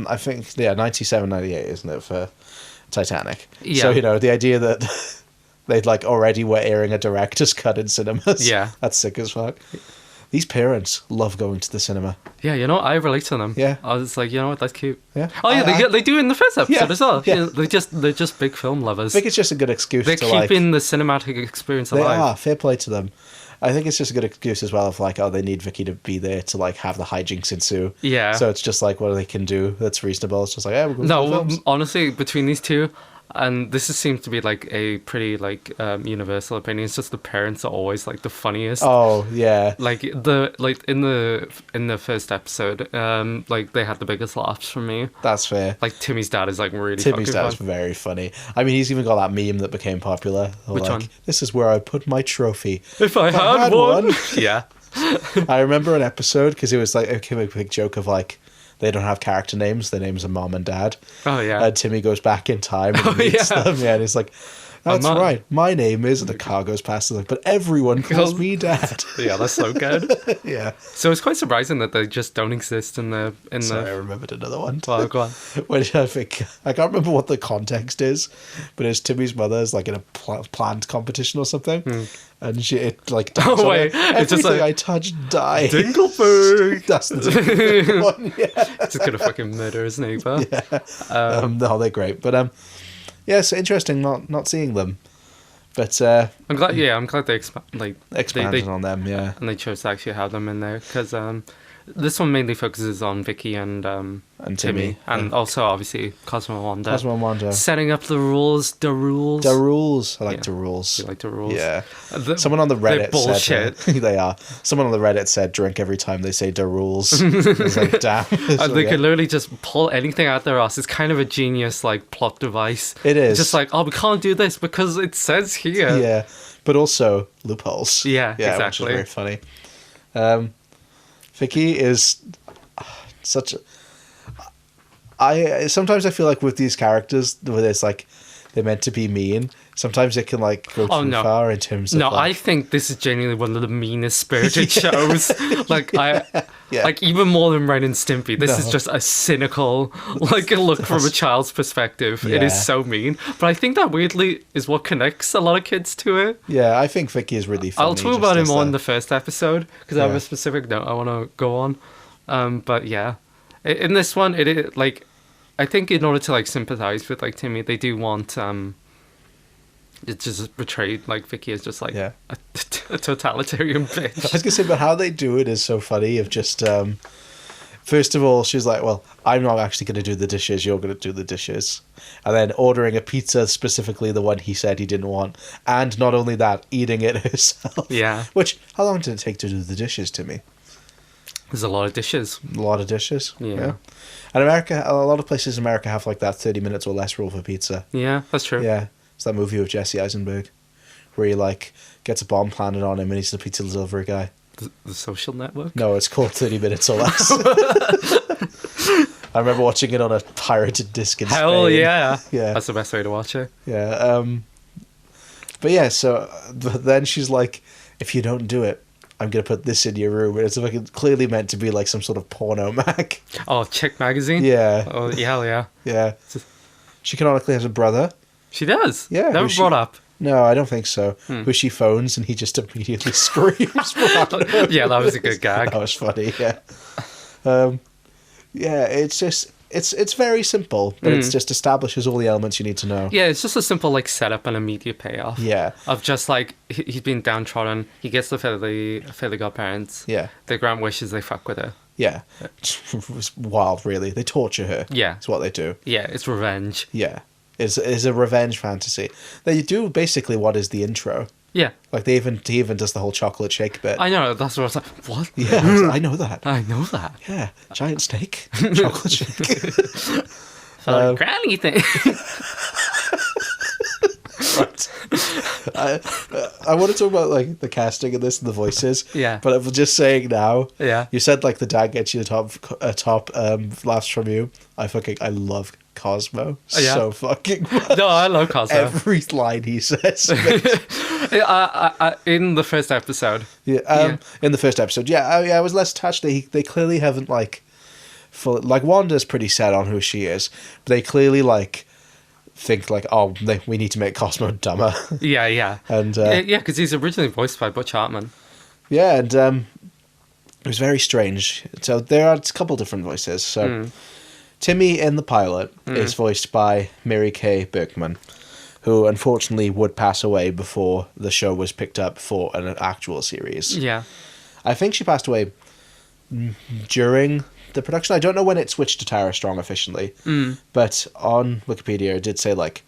I think 97, 98, isn't it, for Titanic? Yeah. So, you know, the idea that they'd like already were airing a director's cut in cinemas. Yeah. That's sick as fuck. These parents love going to the cinema. Yeah, you know, I relate to them. Yeah. I was like, you know what, that's cute. Yeah. Oh, yeah, they do in the first episode Yeah, as well. yeah. You know, they're just big film lovers. I think it's just a good excuse They're to like... keeping the cinematic experience They alive. are, fair play to them. I think it's just a good excuse as well of like, oh, they need Vicky to be there to like have the hijinks ensue. Yeah. So it's just like what they can do that's reasonable. It's just like, yeah, we're going to No, the films. honestly, between these two, and seems to be like a pretty like universal opinion. It's just the parents are always like the funniest. Oh, yeah. Like in the first episode, like they had the biggest laughs from me. That's fair. Like Timmy's dad is like really Timmy's fucking dad's fun. very funny. I mean, he's even got that meme that became popular. Which like, one? This is where I put my trophy. If I had one. Yeah. I remember an episode because it was like a big joke of like they don't have character names. Their names are mom and dad. Oh yeah. And Timmy goes back in time and meets yeah. them. Yeah, and he's like, "That's mum- right. My name is." And the car goes past. And like, but everyone calls me dad. Yeah, that's so good. Yeah. So it's quite surprising that they just don't exist in the Sorry, I remembered another one. Well, go on. Which I think I can't remember what the context is, but it's Timmy's mother's like in a plant competition or something, and it like dies Oh, on wait, her. it's just Everything like, I touch dies. Dingleberg. That's the Dingleberg one. Yeah. Just gonna fucking murder his neighbor. No, they're great, but yeah, it's interesting not seeing them, but I'm glad. Yeah, I'm glad they expanded on them. Yeah, and they chose to actually have them in there because this one mainly focuses on Vicky and Timmy, and also obviously Cosmo and Wanda. Cosmo and Wanda. Setting up the rules. The rules. I like Yeah. the rules. You like the rules? Yeah. The- Someone on the they're Reddit bullshit. said they are. Someone on the Reddit said drink every time they say the rules. I was like, damn. And they could literally just pull anything out their ass. It's kind of a genius like plot device. It is. It's just like, oh, we can't do this because it says here. Yeah, but also loopholes. Yeah, Which exactly. is very funny. Vicky is such a... sometimes I feel like with these characters where it's like they're meant to be mean, sometimes it can like go too far in terms of No, like, I think this is genuinely one of the meanest spirited shows. Like Yeah. like even more than Ren and Stimpy. This is No. just a cynical like a look from a child's perspective. It is Yeah. so mean. But I think that weirdly is what connects a lot of kids to it. yeah, I think Vicky is really funny. I'll talk just about it as more the- in the first episode because I have Yeah. a specific note I want to go on. But yeah, in this one, like, I think in order to like sympathize with like Timmy, they do want it's just portrayed like Vicky is just like Yeah. a totalitarian I bitch. was gonna say, but how they do it is so funny. Of just first of all, she's like, "Well, I'm not actually going to do the dishes. You're going to do the dishes," and then ordering a pizza, specifically the one he said he didn't want, and not only that, eating it herself. Yeah. Which, how long did it take to do the dishes, Timmy? There's a lot of dishes. A lot of dishes. Yeah. And America, a lot of places in America have like that 30 minutes or less rule for pizza. Yeah, that's true. Yeah. It's that movie with Jesse Eisenberg where he like gets a bomb planted on him and he's the pizza delivery guy. The Social Network. No, it's called 30 minutes or less. I remember watching it on a pirated disc in Hell Spain. yeah. Yeah. That's the best way to watch it. Yeah. But yeah, so but then she's like, if you don't do it, I'm going to put this in your room. And it's like clearly meant to be like some sort of porno mag. Oh, Chick magazine? Yeah. Oh, yeah, hell yeah. Yeah. She canonically has a brother. She does. Yeah, Never who brought up. No, I don't think so. Who she phones and he just immediately screams. Yeah, that was a good gag. That was funny, yeah. Yeah, it's just, it's very simple, but it's just establishes all the elements you need to know. Yeah, it's just a simple like setup and immediate payoff. Yeah. Of just like he's been downtrodden. He gets to fail the godparents. Yeah. They grant wishes. They fuck with her. Yeah. It's wild, really. They torture her. Yeah. It's what they do. Yeah, it's revenge. Yeah. It's a revenge fantasy. They do basically what is the intro. Yeah, Like he even does the whole chocolate shake bit. I know. That's what I was like. What? Yeah, I know that. I know that. Yeah, giant steak, chocolate shake. Granny thing. Right. I want to talk about like the casting of this and the voices. Yeah. But I'm just saying now. Yeah. You said like the dad gets you a top laughs from you. I love Cosmo Yeah. so fucking much. No, I love Cosmo. Every line he says. In the first episode. Yeah. In the first episode, I was less attached. They clearly haven't like, Wanda's pretty set on who she is, but they clearly like think like, oh, we need to make Cosmo dumber. Yeah. And yeah, because he's originally voiced by Butch Hartman. yeah, and it was very strange. So there are a couple different voices. So Timmy in the pilot is voiced by Mary Kay Berkman, who unfortunately would pass away before the show was picked up for an actual series. Yeah. I think she passed away during the production. I don't know when it switched to Tara Strong officially, but on Wikipedia it did say like,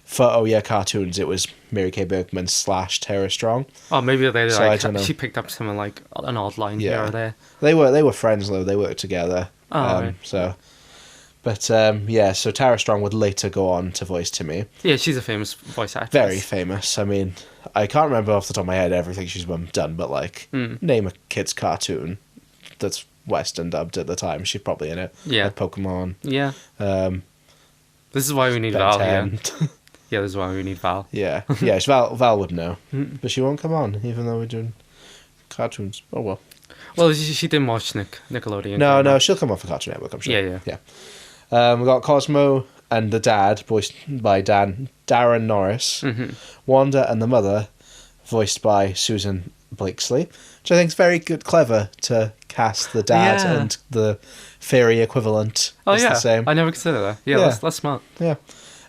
for Oh Yeah Cartoons, it was Mary Kay Berkman / Tara Strong. Oh, maybe they So I like don't know. she picked up something like an odd line here or there. They were friends though. They worked together. Oh, right. So, but yeah. So Tara Strong would later go on to voice Timmy. Yeah, she's a famous voice actress. Very famous. I mean, I can't remember off the top of my head everything she's done, but like, name a kid's cartoon that's Western dubbed at the time. She's probably in it. Yeah. Like Pokemon. Yeah. This is why we need Ben Val here. 10. Yeah, this is why we need Val. Yeah. Yeah, Val would know. But she won't come on, even though we're doing cartoons. Oh well. Well, she didn't watch Nickelodeon. No, she'll come off the Cartoon Network, I'm sure. Yeah. We got Cosmo and the dad, voiced by Darren Norris. Wanda and the mother, voiced by Susan Blakesley, which I think is very clever to cast the dad and the fairy equivalent. Oh, as yeah. the same. I never considered that. Yeah, Yeah. That's smart. Yeah.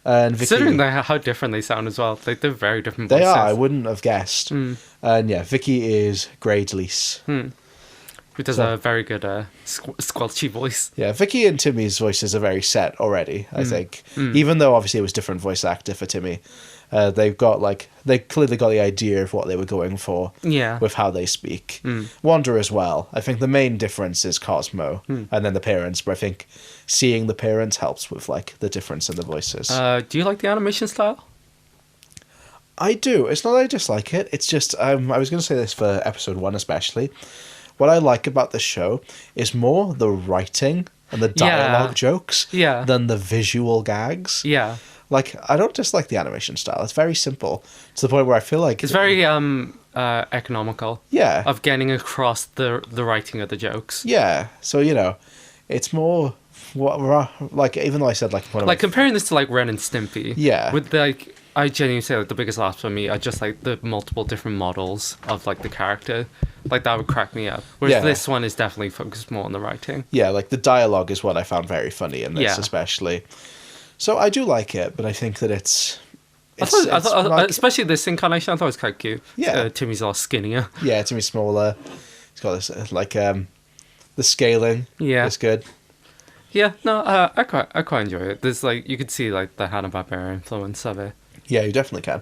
And Vicky, Considering how different they sound as well. They're very different they voices. are. I wouldn't have guessed. And yeah, Vicky is Grey Delise. Who does a very good squelchy voice. Yeah, Vicky and Timmy's voices are very set already, I think. Even though obviously it was different voice actor for Timmy. They clearly got the idea of what they were going for with how they speak. Wanda as well. I think the main difference is Cosmo and then the parents, but I think seeing the parents helps with like the difference in the voices. Do you like the animation style? I do. It's not that I dislike it. It's just, I was going to say this for episode 1 especially. What I like about this show is more the writing and the dialogue jokes than the visual gags. Yeah. Like, I don't dislike the animation style. It's very simple to the point where I feel like... It's very economical. Yeah. Of getting across the writing of the jokes. Yeah. So, it's more... like, even though I said, like... Like, comparing this to, like, Ren and Stimpy. Yeah. With, like... I genuinely say like the biggest laughs for me are just like the multiple different models of like the character. Like that would crack me up. Whereas Yeah. this one is definitely focused more on the writing. Yeah, like the dialogue is what I found very funny in this, Yeah. especially. So I do like it, but I think that it's I thought like- especially this incarnation, I thought it was quite cute. Yeah. Timmy's a lot skinnier. yeah, it's gonna be smaller. It's got this the scaling. Yeah. It's good. Yeah, no, I quite enjoy it. There's like you could see like the Hanna-Barbera influence of it. Yeah, you definitely can.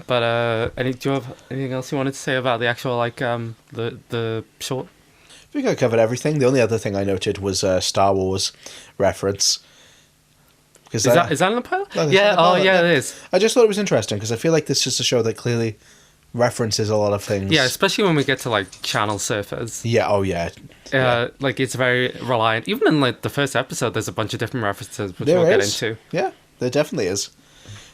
But do you have anything else you wanted to say about the actual like the short? I think I covered everything. The only other thing I noted was a Star Wars reference. Because Is that in the pilot? No, that's Yeah. in the Oh, pilot, yeah, yeah. it is. I just thought it was interesting because I feel like this is a show that clearly references a lot of things. Yeah, especially when we get to like channel surfers. Yeah. Oh yeah. Like it's very reliant. Even in like the first episode, there's a bunch of different references which There we'll get is. into. Yeah, there definitely is.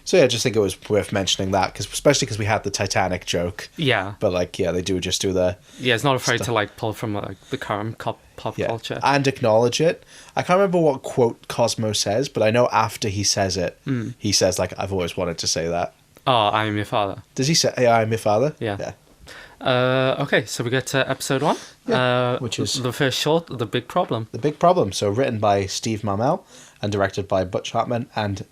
So yeah, I just think it was worth mentioning that especially because we had the Titanic joke. Yeah. But like, yeah, they do just do the Yeah, it's not afraid to like pull from like the current pop culture. and acknowledge it. I can't remember what quote Cosmo says, but I know after he says it, he says like, "I've always wanted to say that." Oh, I am your father. Does he say, "Hey, I'm your father"? Yeah. Yeah. Okay, so we get to episode 1. Which is- the first short, The Big Problem. The Big Problem. So written by Steve Marmel and directed by Butch Hartman and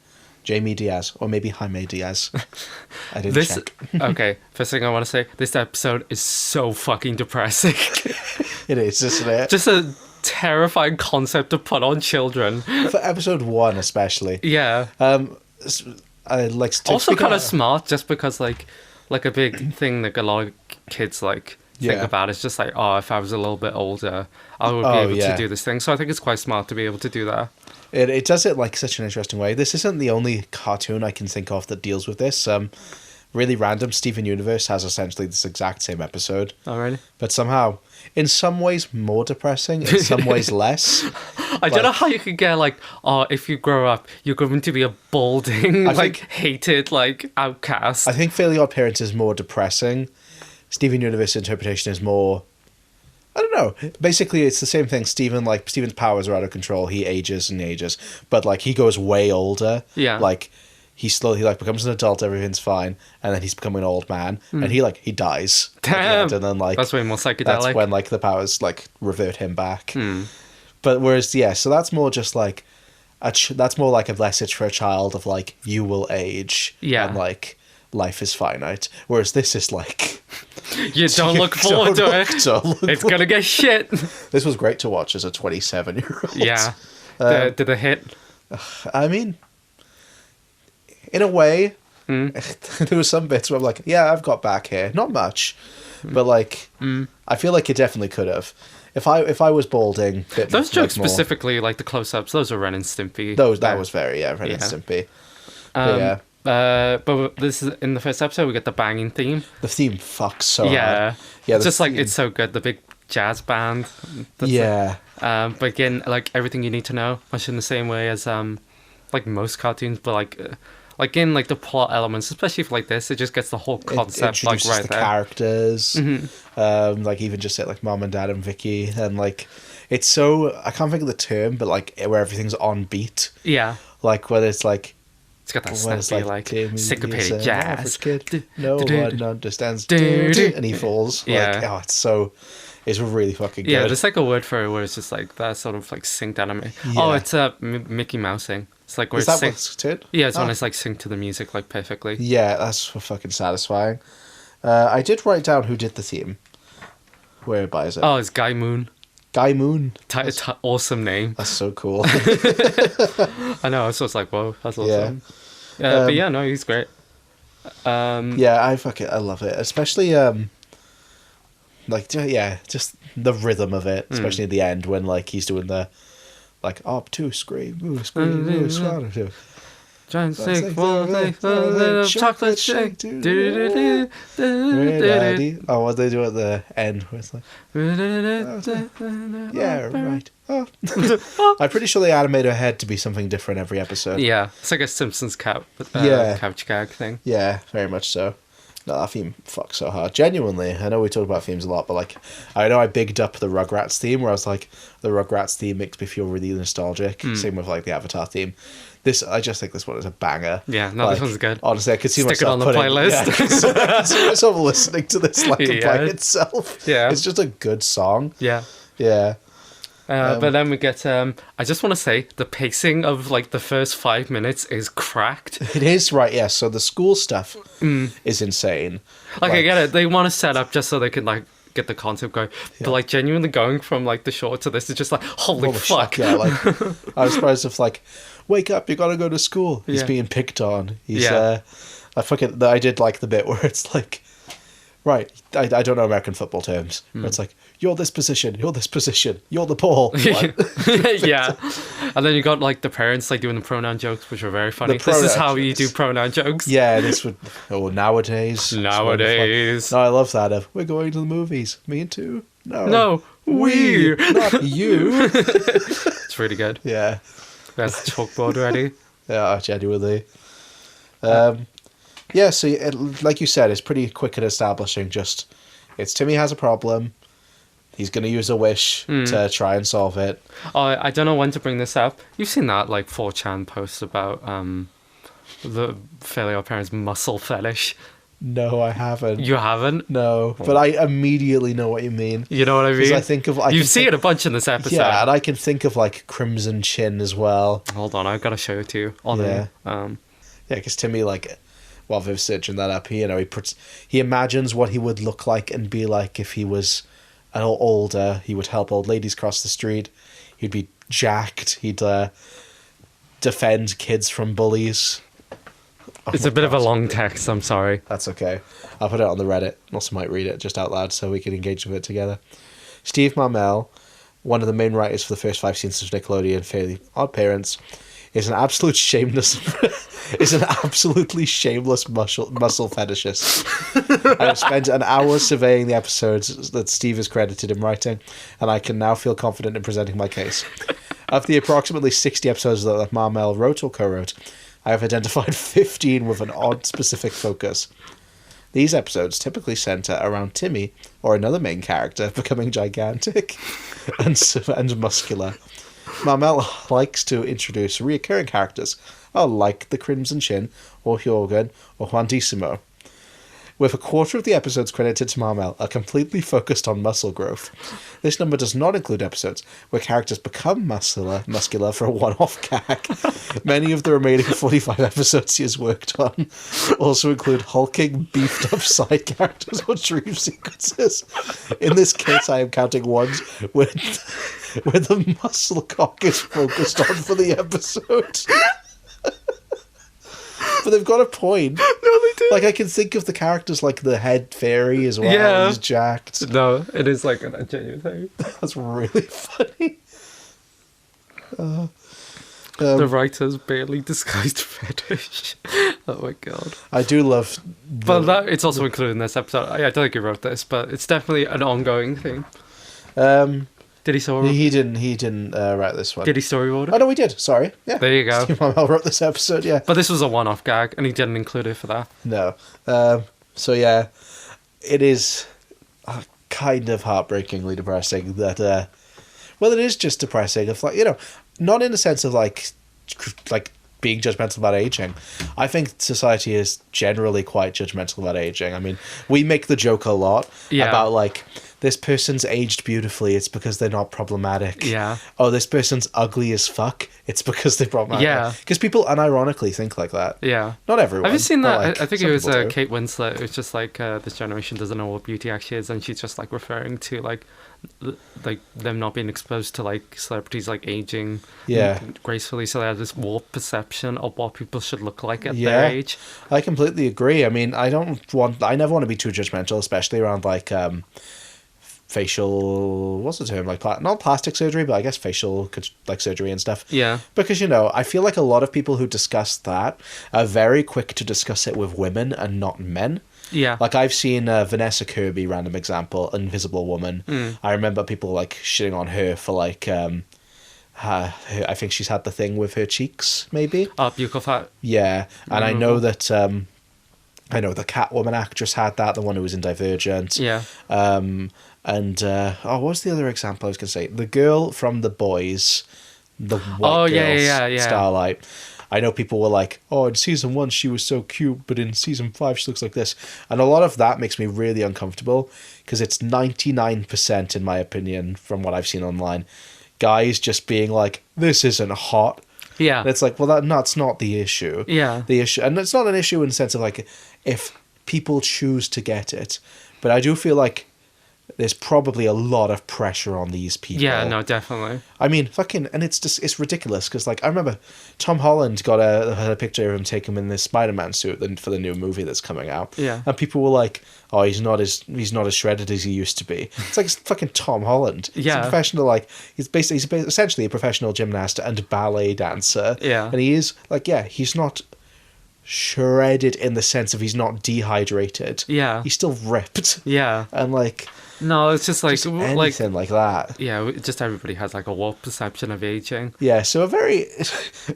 Jamie Diaz, or maybe Jaime Diaz. I didn't check. Okay, first thing I want to say, this episode is so fucking depressing. It is, isn't it? Just a terrifying concept to put on children. For episode 1 especially. Yeah. I like to Also speak kind of about- smart, just because like a big thing that a lot of kids like think Yeah. about is just like, oh, if I was a little bit older, I would be Oh, able yeah. to do this thing. So I think it's quite smart to be able to do that. It does it like such an interesting way. This isn't the only cartoon I can think of that deals with this. Really random. Steven Universe has essentially this exact same episode, Oh, really? but somehow, in some ways, more depressing. In some ways, less. I don't know how you could get like, oh, if you grow up, you're going to be a balding, I like think- hated, like outcast. I think Fairly Odd Parents is more depressing. Steven Universe interpretation is more. I don't know. Basically, it's the same thing. Steven's powers are out of control. He ages and ages, but like he goes way older. Yeah. Like he like becomes an adult. Everything's fine, and then he's becoming an old man, and he dies. at the Damn. end, and then like That's way more psychedelic. that's when like the powers like revert him back. Hmm. But whereas so that's more just like that's more like a message for a child of like you will age. Yeah. And like life is finite. Whereas this is like You don't look forward to it. don't look It's gonna get shit. This was great to watch as a 27-year-old. Yeah. Did it hit? I mean, in a way, Hmm. there were some bits where I'm like, yeah, I've got back hair. Not much, but like, I feel like it definitely could have. If I was balding, Those jokes more, specifically, like the close-ups, those are Ren and Stimpy. that was very Ren and Yeah. Stimpy. But yeah, But this is in the first episode. We get the banging theme. the theme fucks so Yeah, hard. Yeah, it's the just like theme- it's so good. The big jazz band. That's Yeah, but again, like everything you need to know, much in the same way as like most cartoons, but like in like the plot elements, especially for like this, it just gets the whole concept like introduces right the there. Mm-hmm. characters. Like even just say like Mom and Dad and Vicky, and like it's so I can't think of the term, but like where everything's on beat. Yeah, Like whether it's like it's got that when it's snappy like Timmy is syncopated an jazz. average kid, Du- no du- du- one understands. du- du- And he falls. Yeah. Like, it's really fucking good. Yeah, there's like a word for it where it's just like that sort of like synced anime. Yeah. Oh, it's Mickey Mousing. It's like where Is it's that synced. what's it? Yeah, it's when Oh. it's like synced to the music like perfectly. Yeah, that's fucking satisfying. I did write down who did the theme. Whereby is it? Oh, it's Guy Moon. Guy Moon. Awesome name. That's so cool. I know. So it's like, whoa, that's awesome. Yeah, but yeah, no, he's great. Yeah, I love it, especially just the rhythm of it, especially at the end when like he's doing the like up to scream, ooh, scream, ooh, swallow to. Giant That's steak like full the- of little chocolate shake. Oh, what they do at the end? Where it's like, yeah, right. Oh. I'm pretty sure they animate her head to be something different every episode. Yeah, it's like a Simpsons couch gag thing. Yeah, very much so. No, that theme fucks so hard. Genuinely, I know we talk about themes a lot, but like, I know I bigged up the Rugrats theme, where I was like, the Rugrats theme makes me feel really nostalgic. Same with like the Avatar theme. I just think this one is a banger. Yeah, no, this one's good. Honestly, I could see Stick it myself on the putting, playlist. Yeah, I could see myself listening to this like a Yeah. by itself. Yeah. It's just a good song. Yeah. Yeah. But then we get, I just want to say, the pacing of, like, the first 5 minutes is cracked. It is, right, yeah. So the school stuff is insane. Like, I get it. They want to set up just so they can, like, get the concept going. But, like, genuinely going from, like, the short to this is just like, holy fuck. Yeah, like, I was surprised if, like, wake up, you gotta go to school. He's Yeah. being picked on. He's, Yeah. I did like the bit where it's like, right, I don't know American football terms, where it's like, you're this position, you're the ball. What? Yeah. And then you got, like, the parents, like, doing the pronoun jokes, which were very funny. The This is pronoun how you jokes. do pronoun jokes. Yeah, this would, nowadays. Nowadays. No, I love that. We're going to the movies. Me too? No, we. Not you. It's really good. Yeah. That's chalkboard ready. Yeah, genuinely. Yeah, so like you said, it's pretty quick at establishing just, it's Timmy has a problem. He's going to use a wish to try and solve it. Oh, I don't know when to bring this up. You've seen that, like, 4chan post about the Fairly Odd Parents muscle fetish. No, I haven't. You haven't? No, but I immediately know what you mean. You know what I 'Cause mean? I think of... You see it a bunch in this episode. Yeah, and I can think of, like, Crimson Chin as well. Hold on, I've got to show it to you. Yeah. There. Yeah, because Timmy, like, while Viv's searching that up, he imagines what he would look like and be like if he was a little older. He would help old ladies cross the street. He'd be jacked. He'd defend kids from bullies. It's a bit of a long text, I'm sorry. That's okay. I'll put it on the Reddit. Also might read it just out loud so we can engage with it together. Steve Marmel, one of the main writers for the first 5 seasons of Nickelodeon, Fairly Odd Parents, is an absolute absolutely shameless muscle fetishist. I have spent an hour surveying the episodes that Steve is credited in writing, and I can now feel confident in presenting my case. Of the approximately 60 episodes that Marmel wrote or co-wrote, I have identified 15 with an odd specific focus. These episodes typically center around Timmy or another main character becoming gigantic and muscular. Marmel likes to introduce recurring characters, like the Crimson Chin, or Hjorgen, or Juandissimo. With a quarter of the episodes credited to Marmel are completely focused on muscle growth. This number does not include episodes where characters become muscular for a one-off gag. Many of the remaining 45 episodes he has worked on also include hulking, beefed-up side characters or dream sequences. In this case, I am counting ones where the muscle cock is focused on for the episode. But they've got a point. No, they do. Like, I can think of the characters like the head fairy as well. Yeah. He's jacked. No, it is like a genuine thing. That's really funny. The writer's barely disguised fetish. Oh my god. I do love... But it's also included in this episode. I don't think he wrote this, but it's definitely an ongoing thing. Did he storyboard? He didn't write this one. Did he storyboard it? Oh, no, we did. Sorry. Yeah. There you go. Steve Marmel wrote this episode, yeah. But this was a one-off gag, and he didn't include it for that. No. So, yeah, it is kind of heartbreakingly depressing that... well, it is just depressing. If, like, not in the sense of, like being judgmental about aging. I think society is generally quite judgmental about aging. I mean, we make the joke a lot about, like, this person's aged beautifully, it's because they're not problematic. Yeah. Oh, this person's ugly as fuck, it's because they're problematic. Yeah. Because people unironically think like that. Yeah. Not everyone. Have you seen that? Like, I think some it was people do. Kate Winslet. It was just like, this generation doesn't know what beauty actually is, and she's just, like, referring to, like them not being exposed to, like, celebrities, like, aging gracefully, so they have this warped perception of what people should look like at their age. I completely agree. I mean, I never want to be too judgmental, especially around, like, facial, what's the term, like, not plastic surgery, but I guess facial, like, surgery and stuff. Yeah. Because, I feel like a lot of people who discuss that are very quick to discuss it with women and not men. Yeah. Like, I've seen Vanessa Kirby, random example, Invisible Woman. I remember people, like, shitting on her for, like, I think she's had the thing with her cheeks, maybe. Buccal fat. Yeah. And I know that, the Catwoman actress had that, the one who was in Divergent. Yeah. And what was the other example I was going to say? The girl from The Boys, the white girl, yeah. Starlight. I know people were like, oh, in season 1 she was so cute, but in season 5 she looks like this. And a lot of that makes me really uncomfortable, because it's 99%, in my opinion, from what I've seen online, guys just being like, this isn't hot. Yeah. And it's like, well, that's not the issue. Yeah. The issue, and it's not an issue in the sense of like, if people choose to get it, but I do feel like there's probably a lot of pressure on these people. Yeah, no, definitely. I mean, and it's ridiculous, because like I remember Tom Holland had a picture of him taking him in this Spider-Man suit for the new movie that's coming out. Yeah. And people were like, oh, he's not as shredded as he used to be. It's like, it's fucking Tom Holland. Yeah. He's a professional, like, he's essentially a professional gymnast and ballet dancer. Yeah. And he is like, yeah, he's not shredded in the sense of he's not dehydrated. Yeah. He's still ripped. Yeah. And like, no, it's just like anything like that. Yeah, just everybody has like a warped perception of aging. Yeah, so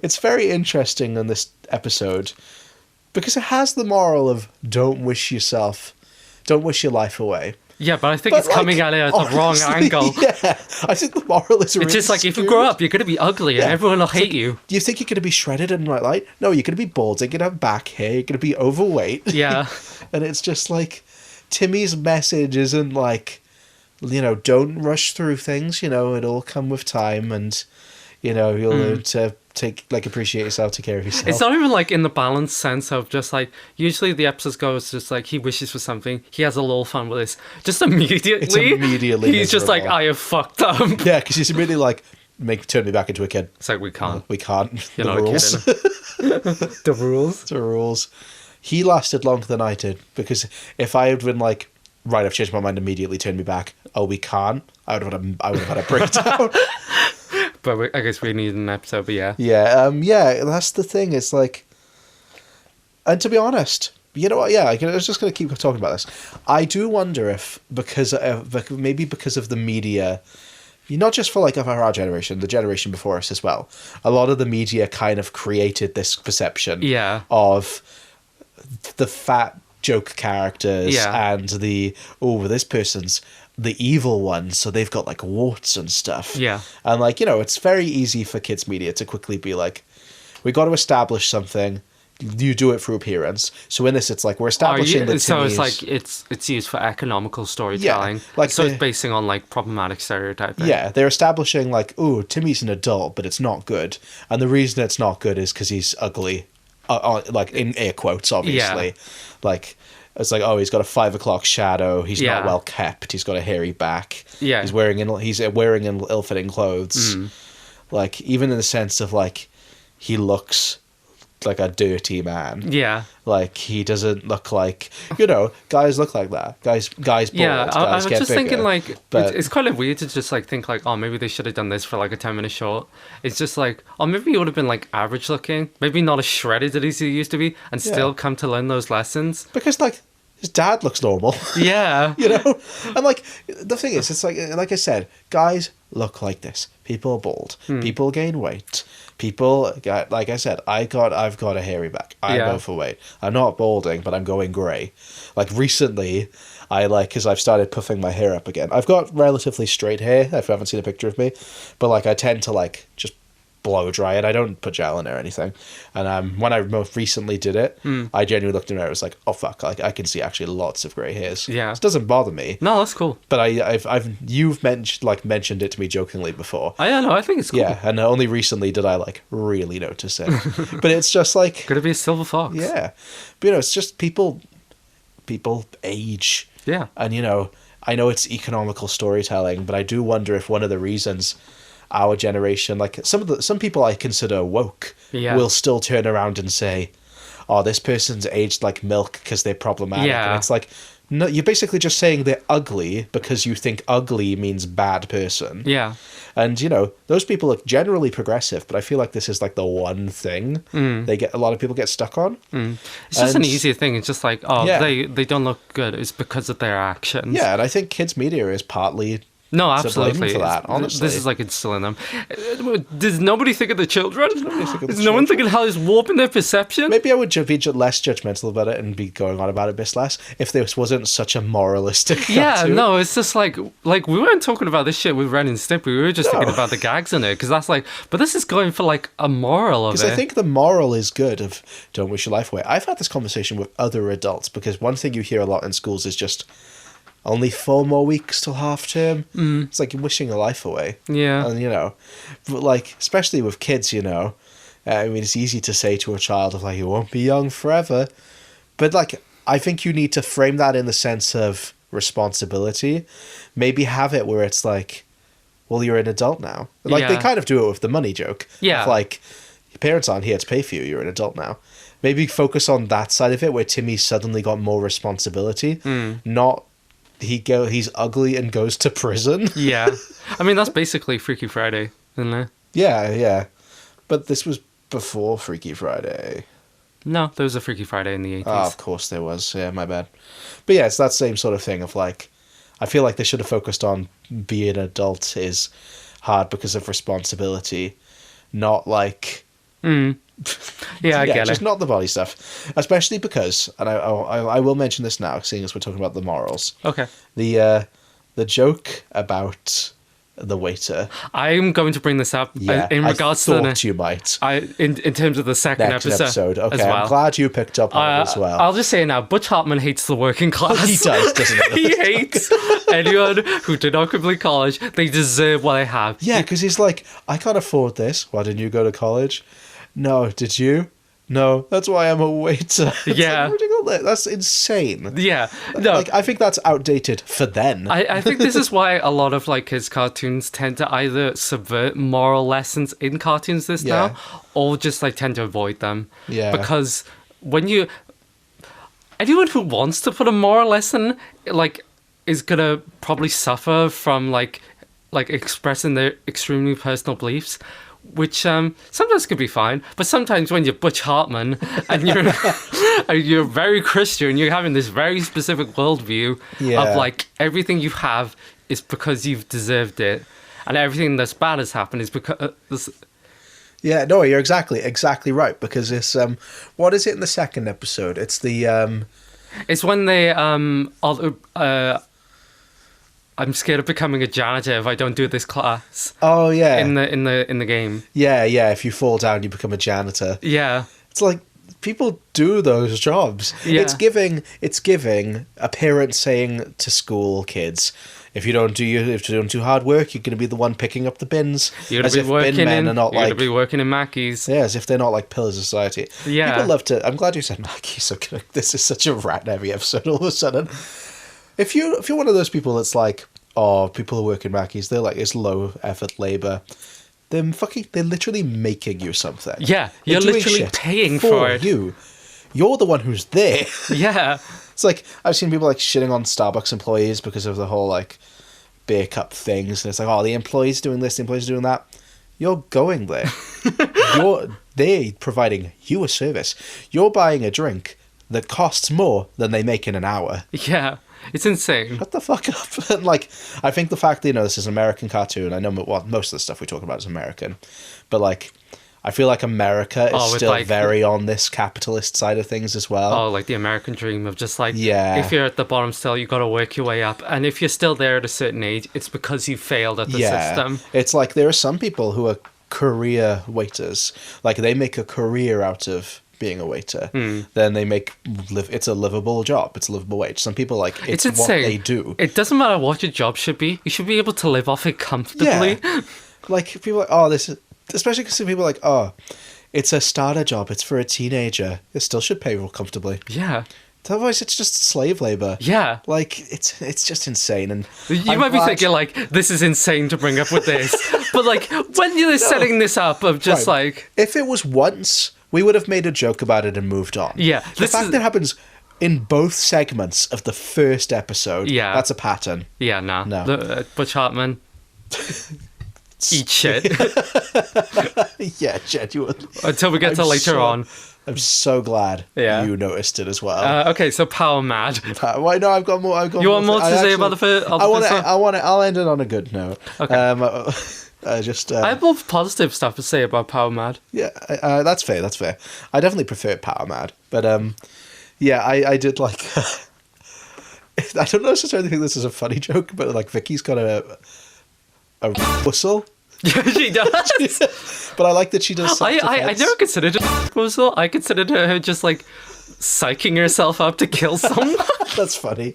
it's very interesting in this episode, because it has the moral of don't wish your life away. Yeah, but I think it's coming at it at the wrong angle. Yeah, I think the moral is really It's just like, if you grow up, you're going to be ugly and everyone will hate you. Do you think you're going to be shredded and like, no, you're going to be balding, you're going to have back hair, you're going to be overweight. Yeah. And it's just like, Timmy's message isn't like, don't rush through things, it'll come with time, and, you'll learn to appreciate yourself, take care of yourself. It's not even like in the balanced sense of just like, usually the episodes go, it's just like he wishes for something, he has a little fun with this, just immediately. It's immediately he's just like, I have fucked up. Yeah, because he's immediately like, turn me back into a kid. It's like, we can't. We can't. You're the not rules. a kid. The rules. The rules. He lasted longer than I did, because if I had been like, right, I've changed my mind, immediately turn me back, oh, we can't, I would have had a breakdown. But I guess we need an episode, but yeah. Yeah, that's the thing. It's like, and to be honest, you know what? Yeah, I was just going to keep talking about this. I do wonder if maybe because of the media, not just for like of our generation, the generation before us as well, a lot of the media kind of created this perception of the fat joke characters and this person's the evil one, so they've got like warts and stuff. Yeah. And like, it's very easy for kids media to quickly be like, we got to establish something, you do it through appearance. So in this, it's like, we're establishing that so Timmy's... it's like it's used for economical storytelling. Yeah, like so it's basing on like problematic stereotyping. Yeah, they're establishing like, oh, Timmy's an adult, but it's not good. And the reason it's not good is because he's ugly. Like in air quotes, obviously. Yeah. Like, it's like, oh, he's got a 5 o'clock shadow. He's not well kept. He's got a hairy back. Yeah. He's wearing ill-fitting clothes. Like, even in the sense of like, he looks like a dirty man. Yeah. Like, he doesn't look like, guys look like that. Guys bald. Yeah, I was just thinking like, but it's kind of weird to just like think like, oh, maybe they should have done this for like a 10-minute short. It's just like, oh, maybe he would have been like average looking, maybe not as shredded as he used to be, and still come to learn those lessons. Because like, his dad looks normal. Yeah. And like, the thing is, it's like I said, guys look like this. People are bald. People gain weight. People, like I said, I've got a hairy back. I'm overweight. I'm not balding, but I'm going grey. Like recently, because I've started puffing my hair up again. I've got relatively straight hair, if you haven't seen a picture of me. But like, I tend to like, just blow dry it. I don't put gel in there or anything. And when I most recently did it, I genuinely looked in there. I was like, oh fuck! Like I can see actually lots of grey hairs. Yeah, it doesn't bother me. No, that's cool. But you've mentioned it to me jokingly before. I think it's cool. Yeah, and only recently did I like really notice it. But it's just like, gonna be a silver fox. Yeah, but it's just people age. Yeah, and I know it's economical storytelling, but I do wonder if one of the reasons our generation, like some people I consider woke, will still turn around and say, oh, this person's aged like milk because they're problematic. Yeah. And it's like, no, you're basically just saying they're ugly because you think ugly means bad person. Yeah. And, those people are generally progressive, but I feel like this is like the one thing a lot of people get stuck on. It's just an easier thing. It's just like, they don't look good. It's because of their actions. Yeah, and I think kids' media is partly No, So blame absolutely. them for that, honestly. This is like instilling them. Does nobody think of the children? think of Is the no one children. thinking how it's warping their perception? Maybe I would be less judgmental about it and be going on about it a bit less if this wasn't such a moralistic Yeah, cartoon. no, it's just like we weren't talking about this shit with Ren and Stimpy. We were just thinking about the gags in it, because that's like, but this is going for like a moral of it. Because I think the moral is good of don't wish your life away. I've had this conversation with other adults, because one thing you hear a lot in schools is just only 4 more weeks till half term. It's like you're wishing your life away. Yeah. And, but like, especially with kids, I mean, it's easy to say to a child of like, you won't be young forever. But like, I think you need to frame that in the sense of responsibility. Maybe have it where it's like, well, you're an adult now. Like, they kind of do it with the money joke. Yeah. Of like, your parents aren't here to pay for you, you're an adult now. Maybe focus on that side of it where Timmy suddenly got more responsibility, not he's ugly and goes to prison. Yeah. I mean, that's basically Freaky Friday, isn't it? Yeah. But this was before Freaky Friday. No, there was a Freaky Friday in the 80s. Oh, of course there was. Yeah, my bad. But yeah, it's that same sort of thing of like, I feel like they should have focused on being an adult is hard because of responsibility, not like... Yeah, I get just it. not the body stuff. Especially because, and I will mention this now, seeing as we're talking about the morals. Okay. The joke about the waiter. I'm going to bring this up in regards I to thought you might. in terms of the second Next episode. Okay, as well. I'm glad you picked up on it as well. I'll just say now, Butch Hartman hates the working class. He does, doesn't he? He hates anyone who did not complete college. They deserve what they have. Yeah, because he's like, I can't afford this. Why didn't you go to college? No, did you? No, that's why I'm a waiter. It's Yeah. like, ridiculous. That's insane. Yeah. No. Like, I think that's outdated for then. I think this is why a lot of like his cartoons tend to either subvert moral lessons in cartoons now, or just like tend to avoid them. Yeah. Because when anyone who wants to put a moral lesson like is gonna probably suffer from like expressing their extremely personal beliefs, which sometimes could be fine, but sometimes when you're Butch Hartman and you're and you're very Christian, you're having this very specific worldview of like everything you have is because you've deserved it, and everything that's bad has happened is because. Yeah, no, you're exactly right, because it's what is it in the second episode? It's the It's when they I'm scared of becoming a janitor if I don't do this class. Oh yeah. In the game. Yeah, if you fall down you become a janitor. Yeah. It's like people do those jobs. Yeah. It's giving a parent saying to school kids, if you don't do hard work, you're going to be the one picking up the bins. You're going to be working in Mackey's. Yeah, as if they're not like pillars of society. Yeah. People love to. I'm glad you said Mackey's. Okay, this is such a rat-heavy episode all of a sudden. If you're one of those people that's like, oh, people who work in Mackey's, they're like, it's low effort labor. They're literally making you something. Yeah, They're you're doing literally shit paying for it. You're the one who's there. Yeah. It's like, I've seen people like shitting on Starbucks employees because of the whole like beer cup things. And it's like, oh, the employees doing this, the employees doing that. You're going there. They're providing you a service. You're buying a drink that costs more than they make in an hour. Yeah. It's insane. Shut the fuck up. And like, I think the fact that, this is an American cartoon, I know most of the stuff we talk about is American, but like, I feel like America is still like, very on this capitalist side of things as well. Oh, like the American dream of just like, if you're at the bottom still, you got to work your way up. And if you're still there at a certain age, it's because you failed at the system. It's like there are some people who are career waiters. Like they make a career out of being a waiter. Then they it's a livable job. It's a livable wage. Some people like it's insane. What they do. It doesn't matter what your job should be. You should be able to live off it comfortably. Yeah. Like people are like, oh, this is, especially because people are like, oh, it's a starter job. It's for a teenager. It still should pay real comfortably. Yeah. Otherwise, it's just slave labor. Yeah. Like, it's just insane. And you might be thinking, like, this is insane to bring up with this. But, like, when you're setting this up of just, like... If it was once, we would have made a joke about it and moved on. Yeah. The fact that it happens in both segments of the first episode, that's a pattern. Yeah, No. Butch Hartman. eat shit Yeah, genuinely. until we get to later on. I'm so glad you noticed it as well. Okay, so Power Mad. Why no? I've got more. You want more to say about the first? I'll end it on a good note. Okay. I have more positive stuff to say about Power Mad. Yeah, that's fair. That's fair. I definitely prefer Power Mad, but yeah, I did like. I don't necessarily think this is a funny joke, but like Vicky's got a whistle. Yeah, she does. But I like that she does. I never considered it a whistle. I considered her just like psyching herself up to kill someone. That's funny.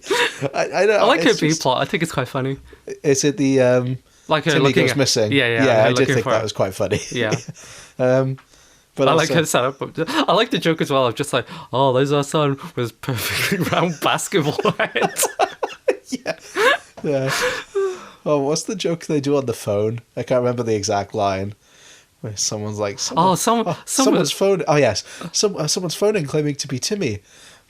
I like her B plot. I think it's quite funny. Is it the like her Timmy looking goes missing? Yeah. I did think that was quite funny. Yeah. But I also, like her setup. I like the joke as well of just like, oh, there's our son with perfectly round basketball head. Yeah. Oh, what's the joke they do on the phone? I can't remember the exact line. Where someone's like, someone's phone. Oh yes, someone's phoning claiming to be Timmy,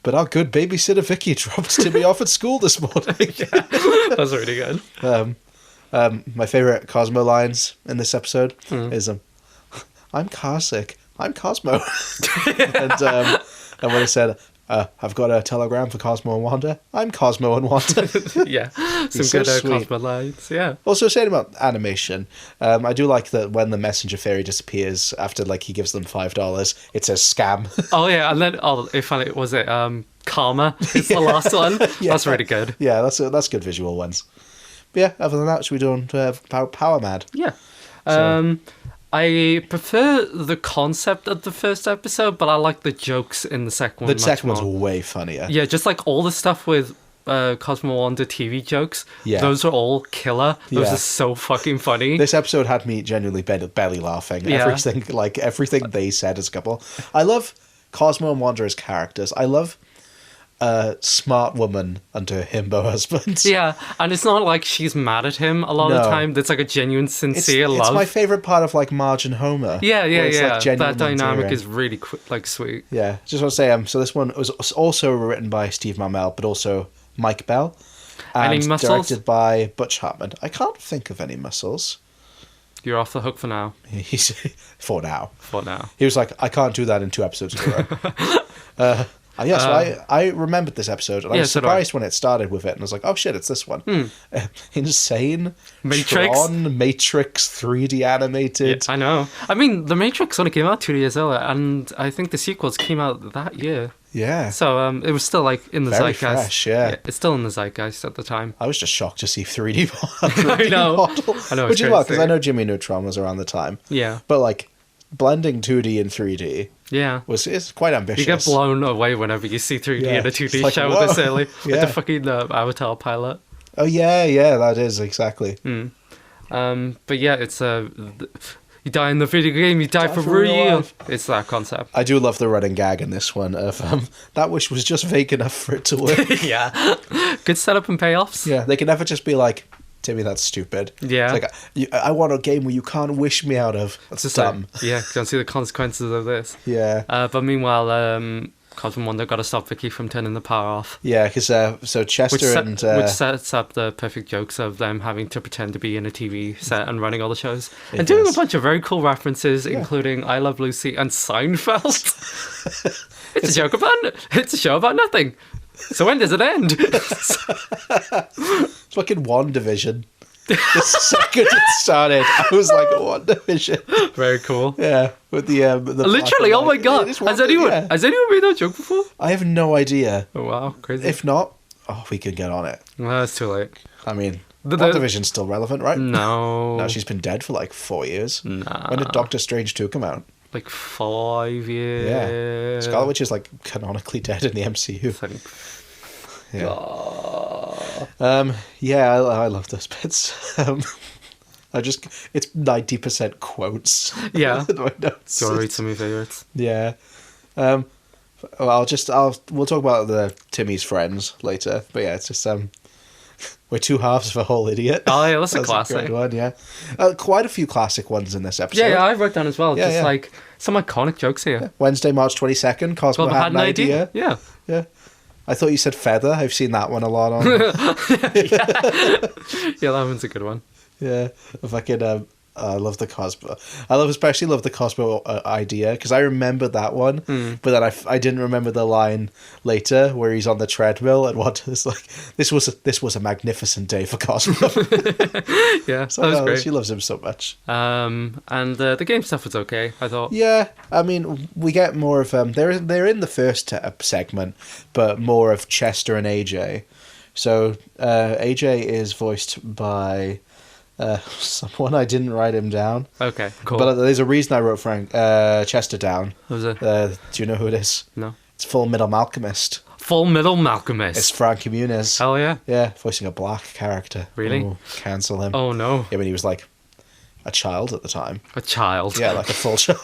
but our good babysitter Vicky dropped Timmy off at school this morning. That's really good. My favorite Cosmo lines in this episode is I'm Carsick. I'm Cosmo. and when he said, I've got a telegram for Cosmo and Wanda. I'm Cosmo and Wanda. Yeah, some good Cosmo lines. Yeah. Also, saying about animation, I do like that when the messenger fairy disappears after like he gives them $5, it says scam. Oh yeah, and then if it was it Karma is the last one. Yeah. That's really good. Yeah, that's good visual ones. But yeah, other than that, should we do on Power Mad? Yeah. So- I prefer the concept of the first episode, but I like the jokes in the second one. The second one's way funnier. Yeah, just like all the stuff with Cosmo Wanda TV jokes. Yeah. Those are all killer. Those Yeah. are so fucking funny. This episode had me genuinely belly laughing. Yeah. Everything they said as a couple. I love Cosmo and Wanda as characters. I love a smart woman and her himbo husband. Yeah, and it's not like she's mad at him a lot of the time. It's like a genuine, sincere love. It's my favourite part of like Marge and Homer. Yeah. Like, that dynamic is really sweet. Yeah, just want to say, so this one was also written by Steve Marmel, but also Mike Bell, and Any muscles? directed by Butch Hartman. I can't think of any muscles. You're off the hook for now. He's for now. For now. He was like, I can't do that in 2 episodes in a row. So I remembered this episode, and I was surprised when it started with it, and I was like, oh shit, it's this one. Insane. Matrix. Tron, Matrix 3D animated. Yeah, I know. I mean, The Matrix only came out 2 years earlier, and I think the sequels came out that year. Yeah. So it was still like in the Very zeitgeist. fresh, yeah. It's still in the zeitgeist at the time. I was just shocked to see 3D, 3D I know. Model. I know. Which is well, because I know Jimmy Neutron was around the time. Yeah. But like, blending 2D and 3D is quite ambitious. You get blown away whenever you see 3D in a 2D like, show whoa. this early. Yeah. Like the fucking Avatar pilot. Oh yeah, that is exactly. But yeah, it's you die in the video game, you die for real. It's that concept. I do love the running gag in this one of that wish was just vague enough for it to work. Yeah. Good setup and payoffs. Yeah, they can never just be like, Timmy, that's stupid. Yeah. It's like, I want a game where you can't wish me out of. That's just dumb. Like, don't see the consequences of this. Yeah. But meanwhile, Cosmo and Wanda got to stop Vicky from turning the power off. Yeah, because so Chester which sets up the perfect jokes of them having to pretend to be in a TV set and running all the shows. And doing a bunch of very cool references, including I Love Lucy and Seinfeld. It's a show about nothing. So when does it end? It's fucking WandaVision. The second it started, I was like, WandaVision. Very cool. Yeah, with the literally. Oh my god! Has anyone made that joke before? I have no idea. Oh wow, crazy. If not, we could get on it. Well, it's too late. I mean, WandaVision's still relevant, right? No. No, she's been dead for like 4 years. Nah. When did Doctor Strange 2 come out? Like 5 years. Yeah. Scarlet Witch is like canonically dead in the MCU. I love those bits. It's 90% quotes. Yeah. In my notes. Do you want to read some of your favourites? Yeah. We'll talk about the Timmy's friends later. But yeah, it's just we're two halves of a whole idiot. Oh yeah, that's a A classic great one, yeah. Quite a few classic ones in this episode. Yeah, I wrote down as well. Yeah, like some iconic jokes here. Yeah. Wednesday, March 22nd, Cosmo had an idea. Yeah. Yeah. I thought you said feather. I've seen that one a lot on. Yeah, that one's a good one. Yeah. If I could, I love the Cosmo. Especially love the Cosmo idea, because I remember that one, but then I didn't remember the line later where he's on the treadmill and what is like, this was a magnificent day for Cosmo. Yeah, So, that was great. she loves him so much. And the game stuff was okay, I thought. Yeah, I mean, we get more of they're in the first segment, but more of Chester and AJ. So AJ is voiced by someone. I didn't write him down. Okay, cool. But there's a reason I wrote Chester down. Who's it? Do you know who it is? No. It's Full Metal Malcolmist. Full Metal Malcolmist. It's Frankie Muniz. Hell yeah. Yeah, voicing a black character. Really? Oh, cancel him. Oh no. Yeah, when he was like a child at the time. A child. Yeah, like a full child.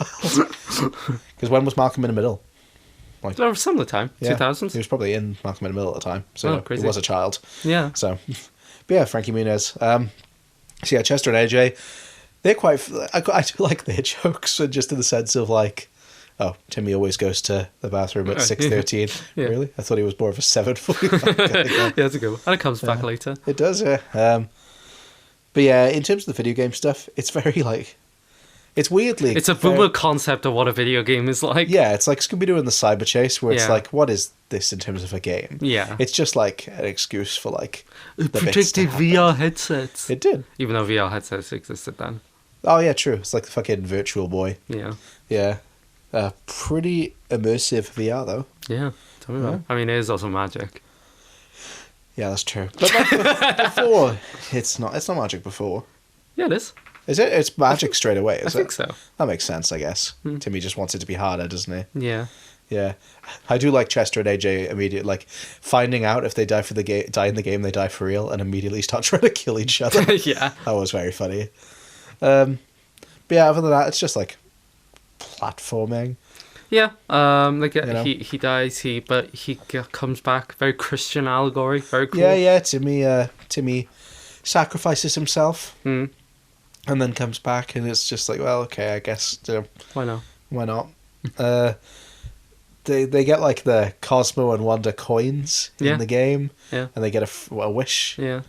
Because when was Malcolm in the Middle? Similar time. Yeah, 2000s. He was probably in Malcolm in the Middle at the time. So Oh, crazy. he was a child. Yeah. So, but yeah, Frankie Muniz. So yeah, Chester and AJ, they're quite. I do like their jokes, just in the sense of like, oh, Timmy always goes to the bathroom at 6:13. Yeah. Really? I thought he was more of a 7:45. Yeah, that's a good one. And it comes back later. It does, yeah. But yeah, in terms of the video game stuff, it's very like, it's weirdly. It's a boomer concept of what a video game is like. Yeah, it's like Scooby-Doo and the Cyber Chase, where it's Yeah. like, what is this in terms of a game? Yeah. It's just like an excuse for like It the bits to predicted happen. VR headsets. It did. Even though VR headsets existed then. Oh yeah, true. It's like the fucking Virtual Boy. Yeah. Yeah. Pretty immersive VR though. Yeah. Tell me about it. I mean, it is also magic. Yeah, that's true. But like before, it's not magic before. Yeah, it is. Is it? It's magic straight away, I is think it? so. That makes sense, I guess. Timmy just wants it to be harder, doesn't he? Yeah. Yeah. I do like Chester and AJ immediately, like finding out if they die in the game, they die for real, and immediately start trying to kill each other. Yeah. That was very funny. But yeah, other than that, it's just like platforming. Yeah. Like know? he dies, but he comes back. Very Christian allegory. Very cool. Yeah. Timmy sacrifices himself Mm. and then comes back, and it's just like, well, okay, I guess Why not? why not? They get like the Cosmo and Wanda coins Yeah. in the game, Yeah. and they get a wish. Yeah.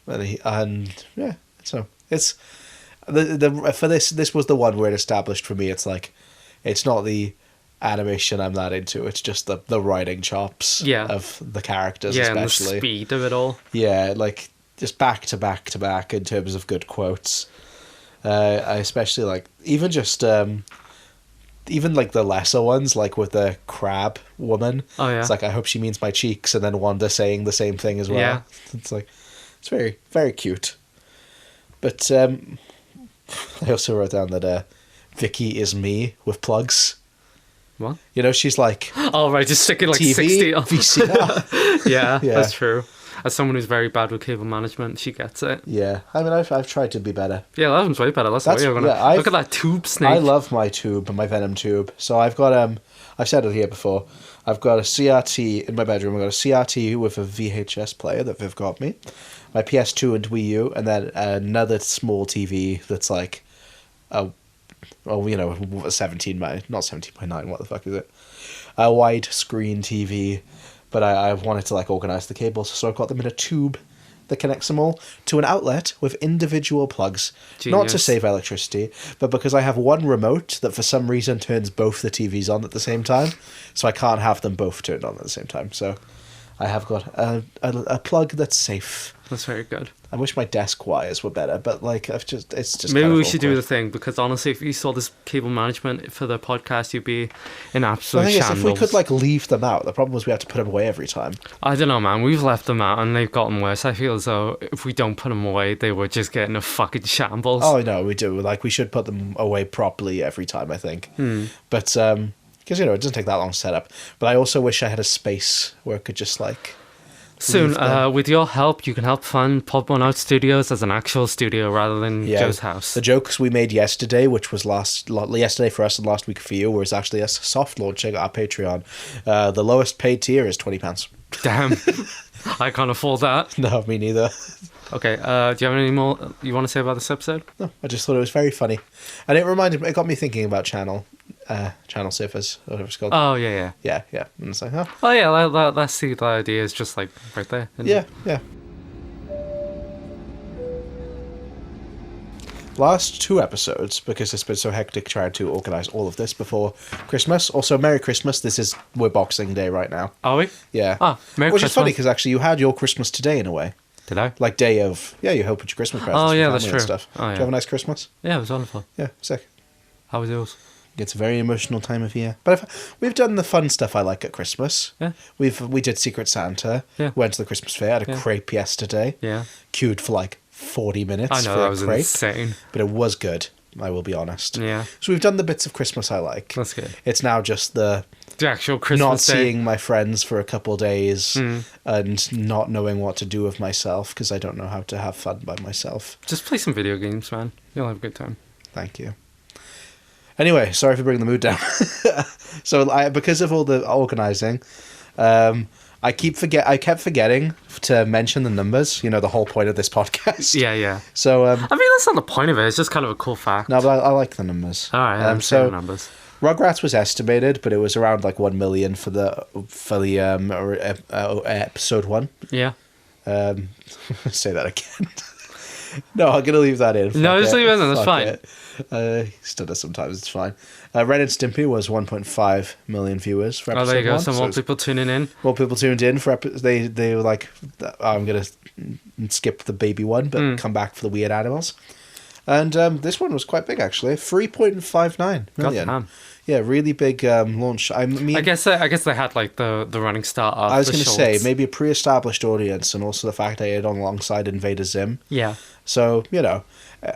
And yeah, so it's the for this was the one where it established for me. It's like, it's not the animation I'm that into. It's just the writing chops Yeah. of the characters, Yeah, especially. and the speed of it all. Yeah, like just back to back to back in terms of good quotes. I especially like even just even like the lesser ones, like with the crab woman. Oh yeah. It's like, I hope she means my cheeks, and then Wanda saying the same thing as well. Yeah. It's like, it's very, very cute. But I also wrote down that Vicky is me with plugs. What? You know, she's like Oh right, just sticking like TV, 60 on. VCR. Yeah, Yeah. that's true. As someone who's very bad with cable management, she gets it. Yeah, I mean, I've tried to be better. Yeah, that one's way better. That's That's- the way you're gonna yeah, look at that tube snake. I love my tube and my Venom tube. So I've got I've said it here before. I've got a CRT in my bedroom. I've got a CRT with a VHS player that Viv got me, my PS2 and Wii U, and then another small TV that's like a 17 by not 17 by 9. What the fuck is it? A wide screen TV. But I wanted to like organize the cables, so I've got them in a tube that connects them all to an outlet with individual plugs. Not to Genius. save electricity, but because I have one remote that for some reason turns both the TVs on at the same time, so I can't have them both turned on at the same time. So I have got a plug that's safe. That's very good. I wish my desk wires were better, but like it's just Maybe kind of we should do awkward. the thing, because honestly, if you saw this cable management for the podcast, you'd be in The absolute thing is, shambles. if we could like leave them out, the problem was we have to put them away every time. I don't know, man. We've left them out and they've gotten worse. I feel as though if we don't put them away, they were just getting a fucking shambles. Oh no, we do. Like we should put them away properly every time, I think. But because it doesn't take that long to set up. But I also wish I had a space where I could just like. Soon, leave them. with your help, you can help fund Pod One Out Studios as an actual studio rather than Yeah, Joe's house. The jokes we made yesterday, which was yesterday for us and last week for you, was actually us soft launching our Patreon. The lowest paid tier is £20. Damn. I can't afford that. No, me neither. Okay, do you have any more you want to say about this episode? No, I just thought it was very funny, and it got me thinking about channel surfers, or whatever it's called. Oh, yeah. Yeah, and it's like, oh, Oh, yeah, that's the idea is just like right there. isn't it? yeah. last 2 episodes, because it's been so hectic trying to organise all of this before Christmas. Also, Merry Christmas. We're Boxing Day right now. Are we? Yeah. Ah, Merry Which Christmas. is funny, because actually you had your Christmas today in a way. Did I? Like day of, you help with your Christmas presents. Oh, for yeah, family that's and true. stuff. Oh, yeah. Did you have a nice Christmas? Yeah, it was wonderful. Yeah, sick. How was yours? It's a very emotional time of year. But we've done the fun stuff I like at Christmas. Yeah. We did Secret Santa. Yeah. Went to the Christmas fair. Had a crepe yesterday. Yeah. Queued for like 40 minutes I know, for that a was crepe. insane. But it was good, I will be honest. Yeah. So we've done the bits of Christmas I like. That's good. It's now just the actual Christmas not day. seeing my friends for a couple days and not knowing what to do with myself because I don't know how to have fun by myself. Just play some video games, man. You'll have a good time. Thank you. Anyway, sorry for bringing the mood down. So because of all the organising, I kept forgetting to mention the numbers. The whole point of this podcast. Yeah. So I mean, that's not the point of it. It's just kind of a cool fact. no, but I like the numbers. All right, I'm so the numbers. Rugrats was estimated, but it was around like 1 million for the episode 1. Yeah. Say that again. No, I'm gonna leave that in. No, Fuck just it. leave it in, that's Fuck fine. it. He still does sometimes. It's fine. Ren and Stimpy was 1.5 million viewers for episode Oh, there you go. 1. Some more people tuning in. More people tuned in for they were like, I'm gonna skip the baby one, but come back for the weird animals. And this one was quite big actually, 3.59 million. Goddamn. Yeah, really big launch. I mean, I guess they had like the running start of I was the going to say shorts. maybe a pre-established audience, and also the fact they had on alongside Invader Zim. Yeah. So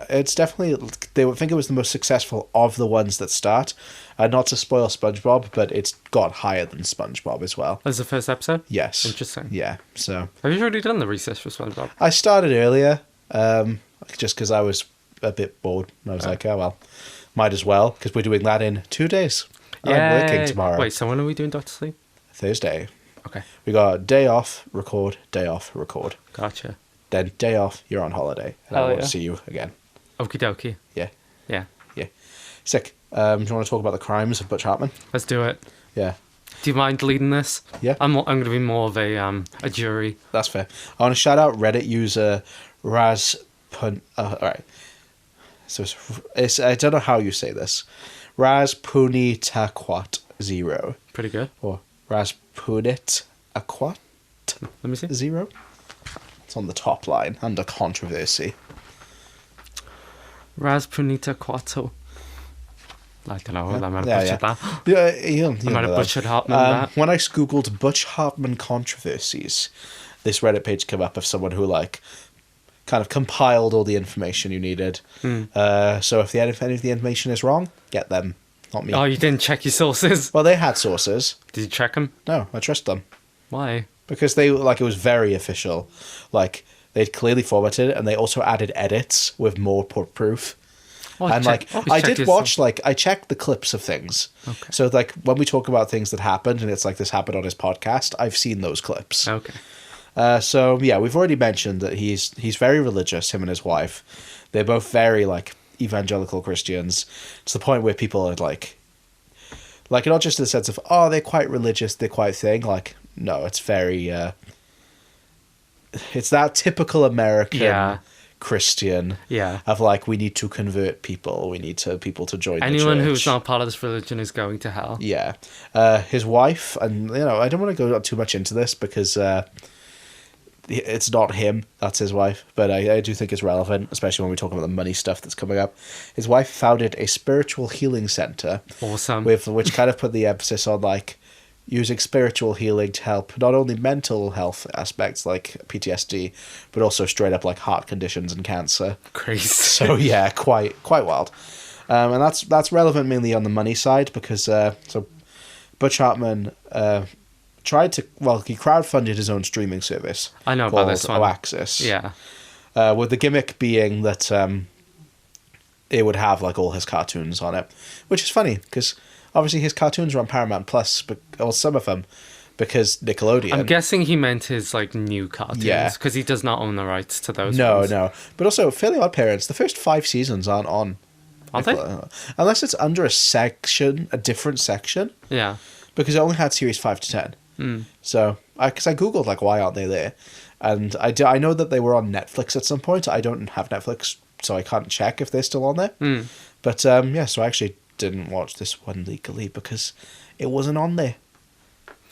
it's definitely they would think it was the most successful of the ones that start. Not to spoil SpongeBob, but it's got higher than SpongeBob as well. As the first episode? Yes. Interesting. Yeah. So Have you already done the research for SpongeBob? I started earlier, just because I was a bit bored. And I was like, oh well, might as well, because we're doing that in 2 days. I'm working Yay. tomorrow. Wait, so when are we doing Doctor Sleep? Thursday. Okay. We got day off, record, day off, record. Gotcha. Then day off, you're on holiday. And I Hell won't yeah. see you again. Okie dokie. Yeah. Yeah. Yeah. Sick. Do you want to talk about the crimes of Butch Hartman? Let's do it. Yeah. Do you mind leading this? Yeah. I'm going to be more of a jury. That's fair. I want to shout out Reddit user all right. So it's I don't know how you say this. Raspunitaquat0. Pretty good. Or Raspunitaquat0. Let me see. It's on the top line under controversy. Raspunita Quato. I don't know. I might have butchered that. Yeah, I might have butchered Hartman that. When I googled Butch Hartman controversies, this Reddit page came up of someone who kind of compiled all the information you needed. So if any of the information is wrong, get them, not me. Oh, you didn't check your sources? Well, they had sources. Did you check them? No, I trust them Why? because they it was very official. They'd clearly formatted it, and they also added edits with more proof. Oh, And check I your did watch I checked the clips of things. Okay. So when we talk about things that happened and it's like this happened on his podcast, I've seen those clips. Okay. So yeah, we've already mentioned that he's very religious, him and his wife. They're both very evangelical Christians to the point where people are not just in the sense of they're quite religious, they're quite thing. No, it's very it's that typical American Christian of we need to convert people, we need people to join anyone the church. who's not part of this religion is going to hell. Yeah. His wife, and I don't want to go too much into this because it's not him, that's his wife, but I do think it's relevant, especially when we talk about the money stuff that's coming up. His wife founded a spiritual healing center. Awesome. Which kind of put the emphasis on using spiritual healing to help not only mental health aspects like PTSD, but also straight up heart conditions and cancer. Crazy. So yeah, quite wild. And that's relevant mainly on the money side because Butch Hartman he crowdfunded his own streaming service. I know about this one. Oaxis. Yeah. With the gimmick being that it would have all his cartoons on it, which is funny because obviously his cartoons are on Paramount Plus, or some of them, because Nickelodeon. I'm guessing he meant his new cartoons. Yeah. Because he does not own the rights to those. No, ones. no. But also, Fairly Odd Parents, the first 5 seasons aren't on. Aren't they? Unless it's under a different section. Yeah. Because it only had series 5 to 10. So, because I googled why aren't they there, and I know that they were on Netflix at some point. I don't have Netflix, so I can't check if they're still on there. Mm. But yeah, so I actually didn't watch this one legally because it wasn't on there.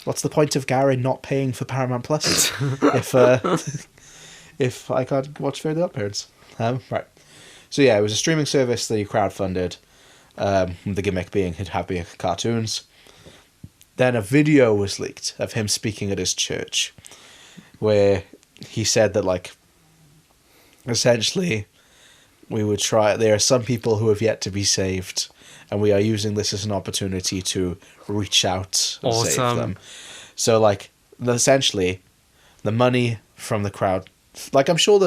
What's the point of Gary not paying for Paramount Plus if I can't watch Fairly OddParents? Right. So yeah, it was a streaming service that he crowdfunded. The gimmick being he'd have big cartoons. Then a video was leaked of him speaking at his church, where he said that, like, essentially, we would try. There are some people who have yet to be saved, and we are using this as an opportunity to reach out and save them. So, like, essentially, the money from the crowd, like, I'm sure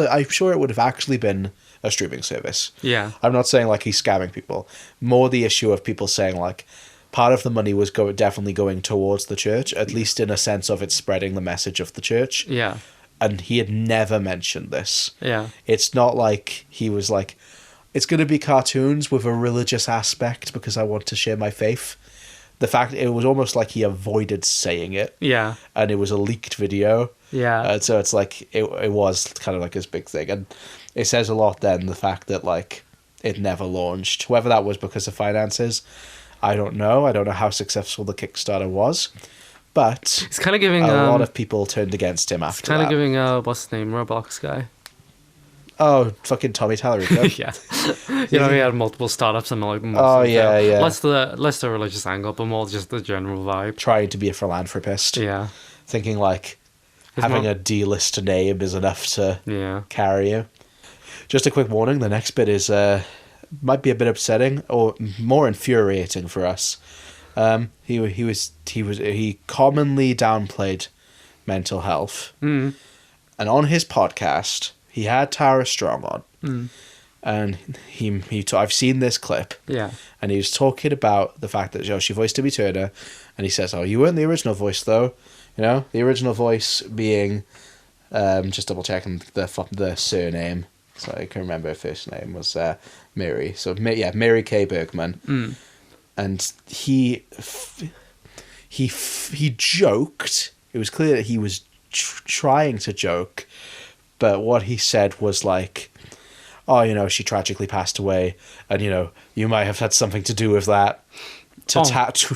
it would have actually been a streaming service. Yeah. I'm not saying like he's scamming people. More the issue of people saying like part of the money was definitely going towards the church, at least in a sense of it spreading the message of the church. Yeah. And he had never mentioned this. Yeah. It's not like he was like, it's going to be cartoons with a religious aspect because I want to share my faith. The fact it was almost like he avoided saying it. Yeah. And it was a leaked video. Yeah. So it's like it was kind of like his big thing, and it says a lot. Then the fact that like it never launched, whether that was because of finances, I don't know. I don't know how successful the Kickstarter was, but it's kind of giving a lot of people turned against him after. It's kind of giving what's his name, Roblox guy. Oh, fucking Tommy Tallarico. Yeah. You know, he had multiple startups and like yeah. Less the religious angle, but more just the general vibe. Trying to be a philanthropist. Yeah. Thinking like having a D-list name is enough to carry you. Just a quick warning, the next bit is might be a bit upsetting or more infuriating for us. He commonly downplayed mental health. Mm. And on his podcast, he had Tara Strong on. Mm. And I've seen this clip. Yeah. And he was talking about the fact that she voiced Timmy Turner, and he says, "Oh, you weren't the original voice though." You know, the original voice being, just double checking the surname, so I can remember her first name was Mary. So Mary Kay Bergman, and he joked. It was clear that he was trying to joke, but what he said was like, "Oh, you know, she tragically passed away, and you know, you might have had something to do with that." To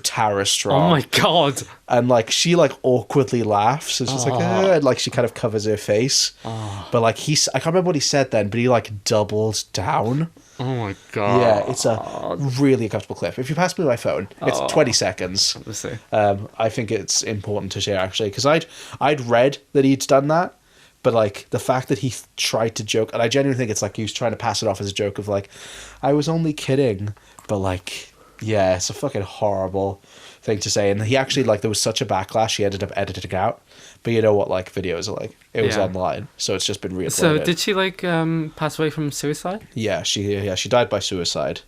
Tara Strong. Oh my god! And like she like awkwardly laughs. It's just like and like she kind of covers her face. But like I can't remember what he said then, but he like doubled down. Oh my god! Yeah, it's a really uncomfortable clip. If you pass me my phone, it's 20 seconds. Let's see. I think it's important to share actually because I'd read that he'd done that. But, like, the fact that he tried to joke... And I genuinely think it's like he was trying to pass it off as a joke of, like, I was only kidding. But, like, yeah, it's a fucking horrible thing to say. And he actually, like, there was such a backlash, he ended up editing out. But you know what, like, videos are like. It was online, so it's just been re-uploaded. So, did she, like, pass away from suicide? Yeah, she died by suicide.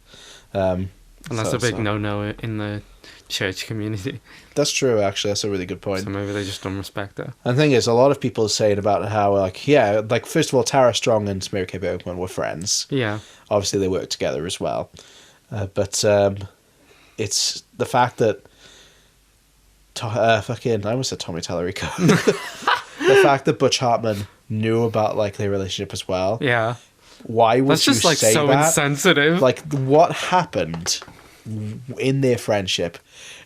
And that's a big no-no in the church community. That's true, actually. That's a really good point. So maybe they just don't respect her. And the thing is, a lot of people are saying about how, like, yeah, like, first of all, Tara Strong and Mary Kay Bergman were friends. Yeah. Obviously, they worked together as well. But it's the fact that... I almost said Tommy Tallarico. The fact that Butch Hartman knew about, like, their relationship as well. Yeah. Why would That's just, like, so insensitive. Like, what happened in their friendship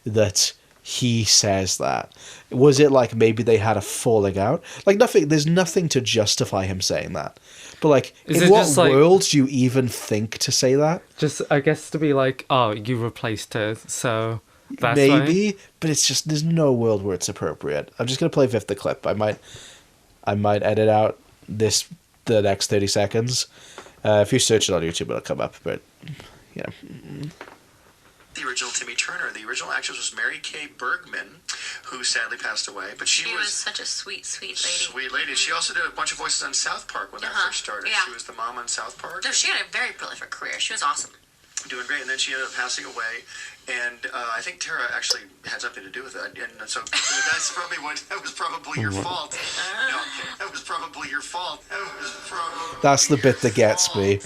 that he says that? Was it like maybe they had a falling out? Like there's nothing to justify him saying that. But like, in what world do you even think to say that? Just, I guess to be like, oh, you replaced her, so that's maybe, fine. But it's just, there's no world where it's appropriate. I'm just going to play the clip. I might edit out the next 30 seconds. If you search it on YouTube, it'll come up, but yeah. The original Timmy Turner. The original actress was Mary Kay Bergman, who sadly passed away. But she was such a sweet lady. Sweet lady. She also did a bunch of voices on South Park when that first started. Yeah. She was the mom on South Park. No, she had a very prolific career. She was awesome. Doing great, and then she ended up passing away. And I think Tara actually had something to do with that. And so that's probably that was probably your fault. No, that was probably your fault. That's the bit that gets me.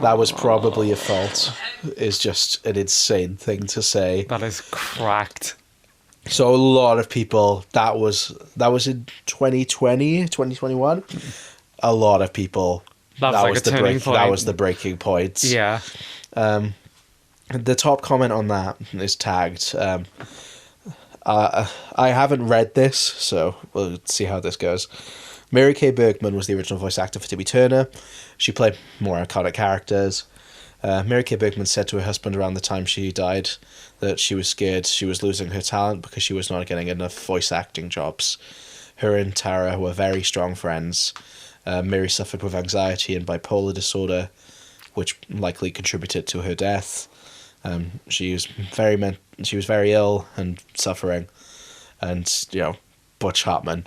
That was probably your fault. Is just an insane thing to say. That is cracked. So a lot of people, that was in 2020, 2021. A lot of people That was like a turning point. That was the breaking point. Yeah. The top comment on that is tagged. I haven't read this, so we'll see how this goes. Mary Kay Bergman was the original voice actor for Timmy Turner. She played more iconic characters. Mary Kay Bergman said to her husband around the time she died that she was scared she was losing her talent because she was not getting enough voice acting jobs. Her and Tara were very strong friends. Mary suffered with anxiety and bipolar disorder, which likely contributed to her death. She was very ill and suffering, and Butch Hartman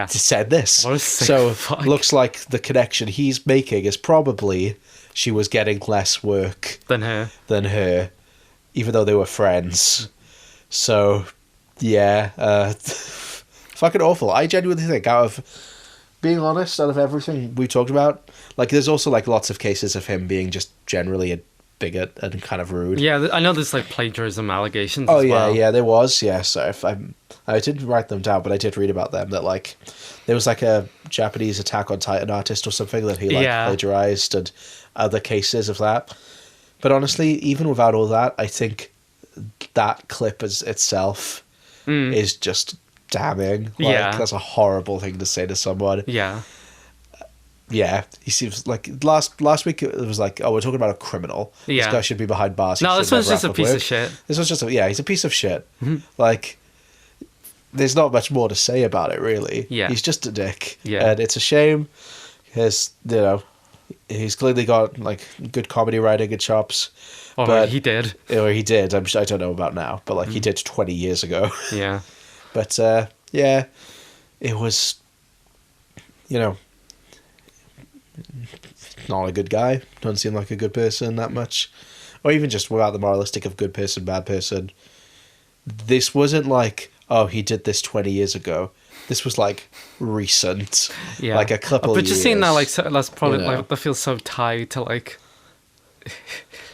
said this. What a sick so fuck. Looks like the connection he's making is probably she was getting less work Than her, even though they were friends. So fucking awful. I genuinely think, being honest, out of everything we talked about, like, there's also like lots of cases of him being just generally a bigot and kind of rude. Yeah, I know there's like plagiarism allegations. Oh as yeah, well. yeah, there was. Yeah, so I didn't write them down, but I did read about them. That like there was like a Japanese Attack on Titan artist or something that he plagiarized, and other cases of that. But honestly, even without all that, I think that clip itself is just damning. Like, that's a horrible thing to say to someone. Yeah. Yeah, he seems like last week it was like, oh, we're talking about a criminal. Yeah. This guy should be behind bars. No, this one's just a piece of shit. This was just he's a piece of shit. Like, there's not much more to say about it, really. Yeah. He's just a dick. Yeah. And it's a shame because, he's clearly got like good comedy writing and chops. Oh, but he did. Or he did. I don't know about now, but like he did 20 years ago. Yeah. But it was, not a good guy. Doesn't seem like a good person that much. Or even just without the moralistic of good person, bad person. This wasn't like, oh, he did this 20 years ago. This was like recent. Yeah. Like a couple of years. But just seeing that, like, that's probably, like, that feels so tied to, like,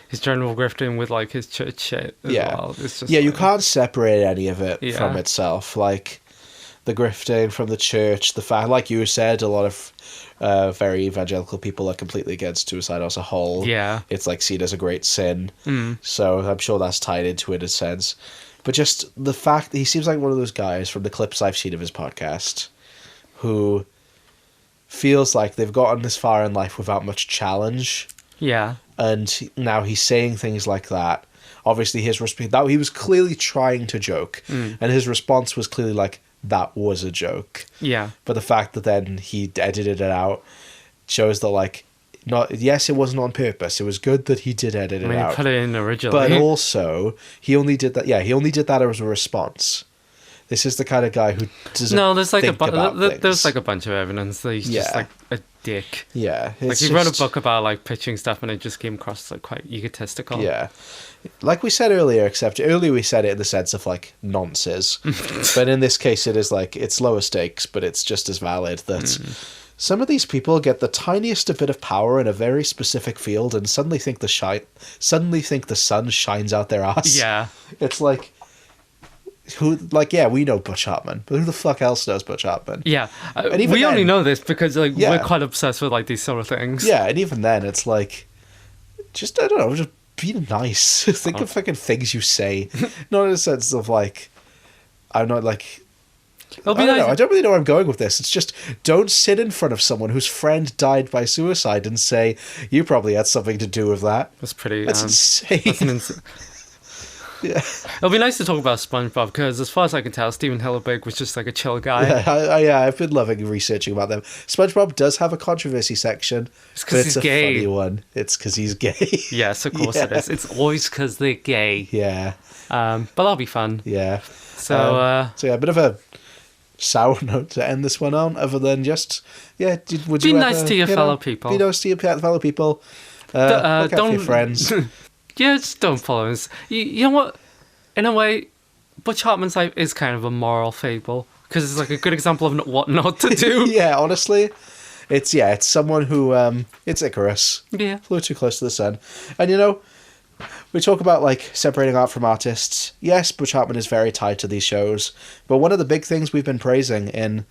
his general grifting with, like, his church shit as well. It's just, you can't separate any of it from itself. Like, the grifting from the church, the fact, like you said, a lot of very evangelical people are completely against suicide as a whole. Yeah. It's like seen as a great sin. So I'm sure that's tied into it in a sense. But just the fact that he seems like one of those guys from the clips I've seen of his podcast who feels like they've gotten this far in life without much challenge. Yeah. And now he's saying things like that. Obviously, he was clearly trying to joke. And his response was clearly like, that was a joke. Yeah. But the fact that then he edited it out shows that, like, it wasn't on purpose. It was good that he did edit it out. He put it in originally. But also, he only did that as a response. This is the kind of guy who doesn't there's like think about things. There's like a bunch of evidence that he's just like a dick. Yeah. Like he wrote a book about like pitching stuff and it just came across like quite egotistical. Yeah. Like we said earlier, except earlier we said it in the sense of like nonsense. But in this case it is like it's lower stakes, but it's just as valid that some of these people get the tiniest bit of power in a very specific field and suddenly think the sun shines out their ass. Yeah. It's like we know Butch Hartman, but who the fuck else knows Butch Hartman? Yeah, and even we then, only know this because like we're quite obsessed with like these sort of things. Yeah, and even then, it's like, just I don't know, just be nice. Think of fucking things you say, not in a sense of like, I'm not like. I don't really know where I'm going with this. It's just don't sit in front of someone whose friend died by suicide and say you probably had something to do with that. That's insane. Yeah. It'll be nice to talk about SpongeBob because, as far as I can tell, Stephen Hillenburg was just like a chill guy. I've been loving researching about them. SpongeBob does have a controversy section, but it's a gay. Funny one. It's because he's gay. Yes, of course it is. It's always because they're gay. Yeah. But that'll be fun. Yeah. So a bit of a sour note to end this one on, other than just would you be nice to your fellow people. Be nice to your fellow people. Look out for your friends. Yeah, just don't follow us. You know what? In a way, Butch Hartman's life is kind of a moral fable because it's like a good example of what not to do. Yeah, honestly, it's someone who it's Icarus. Yeah, flew too close to the sun, and we talk about like separating art from artists. Yes, Butch Hartman is very tied to these shows, but one of the big things we've been praising in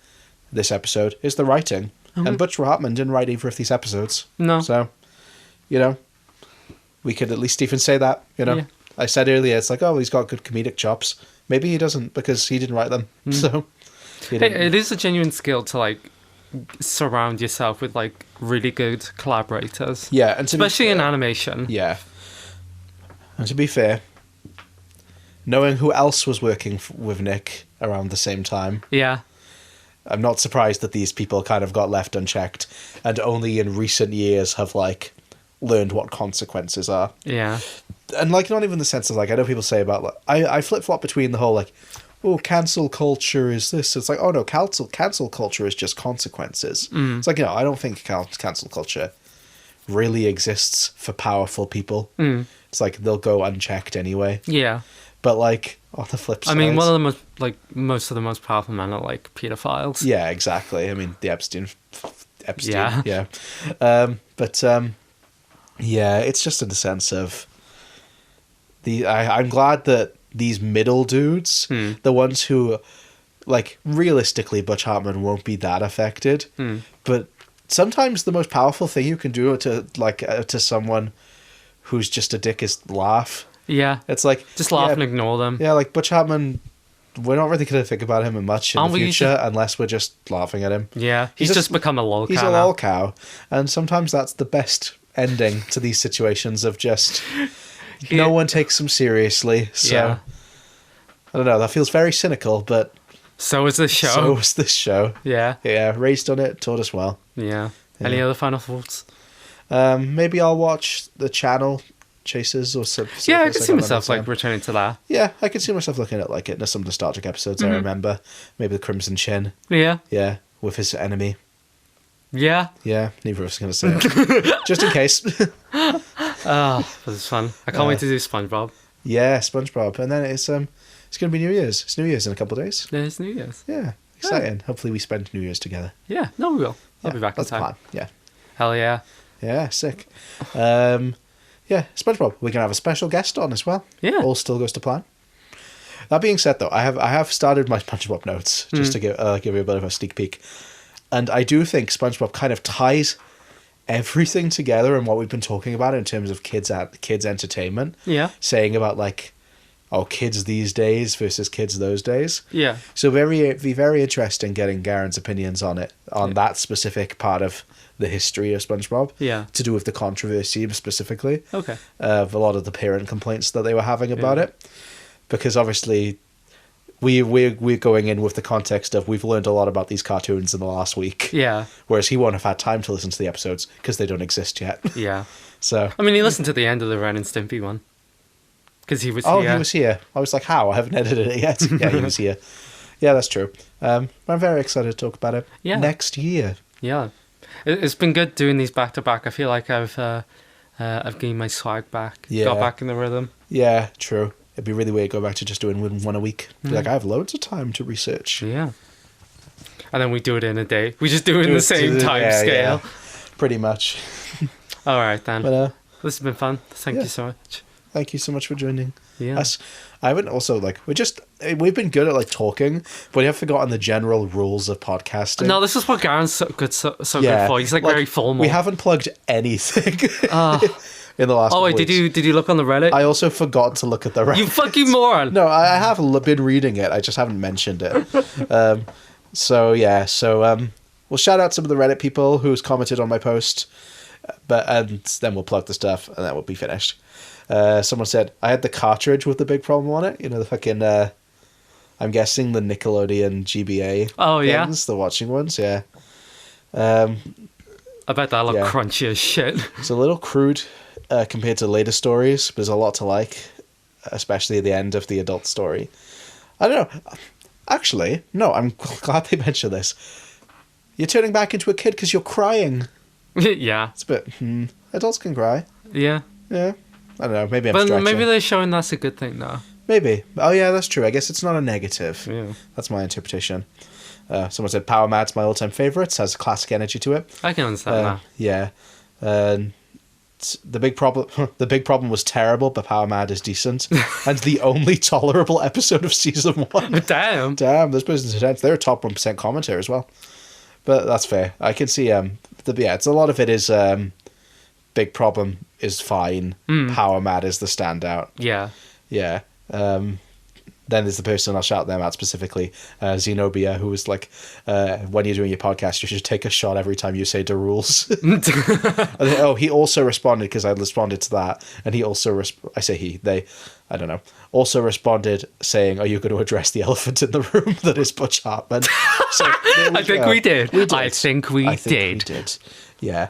this episode is the writing. And Butch Hartman didn't write either of these episodes. No. So, we could at least even say that, Yeah. I said earlier, it's like, oh, he's got good comedic chops. Maybe he doesn't because he didn't write them. So, It is a genuine skill to, like, surround yourself with, like, really good collaborators. yeah. And Especially in animation. Yeah. And to be fair, knowing who else was working with Nick around the same time, Yeah. I'm not surprised that these people kind of got left unchecked and only in recent years have, like, learned what consequences are. Yeah. And, like, not even the sense of, like, I know people say about, like, I flip-flop between the whole, like, oh, cancel culture is this. It's like, oh, no, cancel culture is just consequences. It's like, I don't think cancel culture really exists for powerful people. It's like, they'll go unchecked anyway. Yeah. But, like, on the flip side... I mean, most of the most powerful men are, like, pedophiles. Yeah, exactly. I mean, the Epstein. Yeah. Yeah. Yeah, it's just in the sense of... I'm glad that these middle dudes, the ones who, like, realistically, Butch Hartman won't be that affected. But sometimes the most powerful thing you can do to someone who's just a dick is laugh. Yeah. It's like... Just laugh and ignore them. Yeah, like, Butch Hartman... We're not really going to think about him much in the we future unless we're just laughing at him. Yeah. He's just become a lol cow. He's a lol cow. And sometimes that's the best ending to these situations of just... No one takes him seriously. So, Yeah. I don't know. That feels very cynical, but... So is this show. So is this show. Yeah. Yeah, raised on it, taught us well. Yeah. Any other final thoughts? Maybe I'll watch the channel Chasers or something. Yeah, I can see myself, like, returning to that. Yeah, I can see myself looking at, like, some nostalgic episodes I remember. Maybe the Crimson Chin. Yeah. Yeah, with his enemy. Yeah. Yeah, neither of us are going to say it. Just in case. Oh, this is fun. I can't wait to do SpongeBob. Yeah, SpongeBob. And then it's going to be New Year's. It's New Year's in a couple of days. There's New Year's. Yeah, exciting. Hopefully we spend New Year's together. Yeah, no, we will. I'll be back in That's the time. plan. Yeah. Hell yeah. Yeah, sick. Yeah, SpongeBob. We're gonna have a special guest on as well. Yeah. All still goes to plan. That being said, though, I have started my SpongeBob notes just to give you a bit of a sneak peek, and I do think SpongeBob kind of ties everything together in what we've been talking about in terms of kids entertainment. Yeah. Saying about, like, kids these days versus kids those days. Yeah. So be very interesting getting Garen's opinions on it, on that specific part of the history of SpongeBob. Yeah. To do with the controversy specifically. Okay. Of a lot of the parent complaints that they were having about it. Because obviously we're going in with the context of we've learned a lot about these cartoons in the last week. Yeah. Whereas he won't have had time to listen to the episodes because they don't exist yet. Yeah. So. I mean, he listened to the end of the Ren and Stimpy one. Because he was here. Oh, here. he was here. I was like, how? I haven't edited it yet. Yeah, he was here. Yeah, that's true. I'm very excited to talk about it next year. Yeah. It's been good doing these back to back. I feel like I've gained my swag back. Yeah. Got back in the rhythm. Yeah, true. It'd be really weird going back to just doing one a week. Be like, I have loads of time to research. Yeah. And then we do it in a day. We just do it in the same time scale. Yeah. Pretty much. All right, then. But, this has been fun. Thank you so much. Thank you so much for joining us. I haven't also, like, we've been good at, like, talking, but we have forgotten the general rules of podcasting. No, this is what Garen's so good for. He's, like very formal. We haven't plugged anything in the last wait, weeks. did you look on the Reddit? I also forgot to look at the Reddit. You fucking moron! No, I have been reading it. I just haven't mentioned it. We'll shout out some of the Reddit people who's commented on my post, and then we'll plug the stuff, and then we'll be finished. Someone said, I had the cartridge with the big problem on it. You know, the fucking, I'm guessing the Nickelodeon GBA things, the watching ones, yeah. I bet that looked crunchy as shit. It's a little crude compared to later stories, but there's a lot to like, especially at the end of the adult story. I don't know. Actually, no, I'm glad they mentioned this. You're turning back into a kid because you're crying. Yeah. It's a bit, adults can cry. Yeah. Yeah. I don't know, maybe I'm stretching. Maybe they're showing that's a good thing now. Maybe. Oh yeah, that's true. I guess it's not a negative. Yeah. That's my interpretation. Someone said Power Mad's my all-time favourite. Has classic energy to it. I can understand that. Yeah. The big problem was terrible, but Power Mad is decent. And the only tolerable episode of season 1. Damn. Damn, this person's intense. They're a top 1% commenter as well. But that's fair. I can see it's a lot of it is big problem is fine. Power Mad is the standout. Yeah. Yeah. Then there's the person I'll shout them out specifically, Zenobia, who was like, when you're doing your podcast, you should take a shot every time you say the rules. He also responded, because I responded to that, and he also, also responded saying, are you going to address the elephant in the room that is Butch Hartman? So, I think we did. I think we did. Yeah.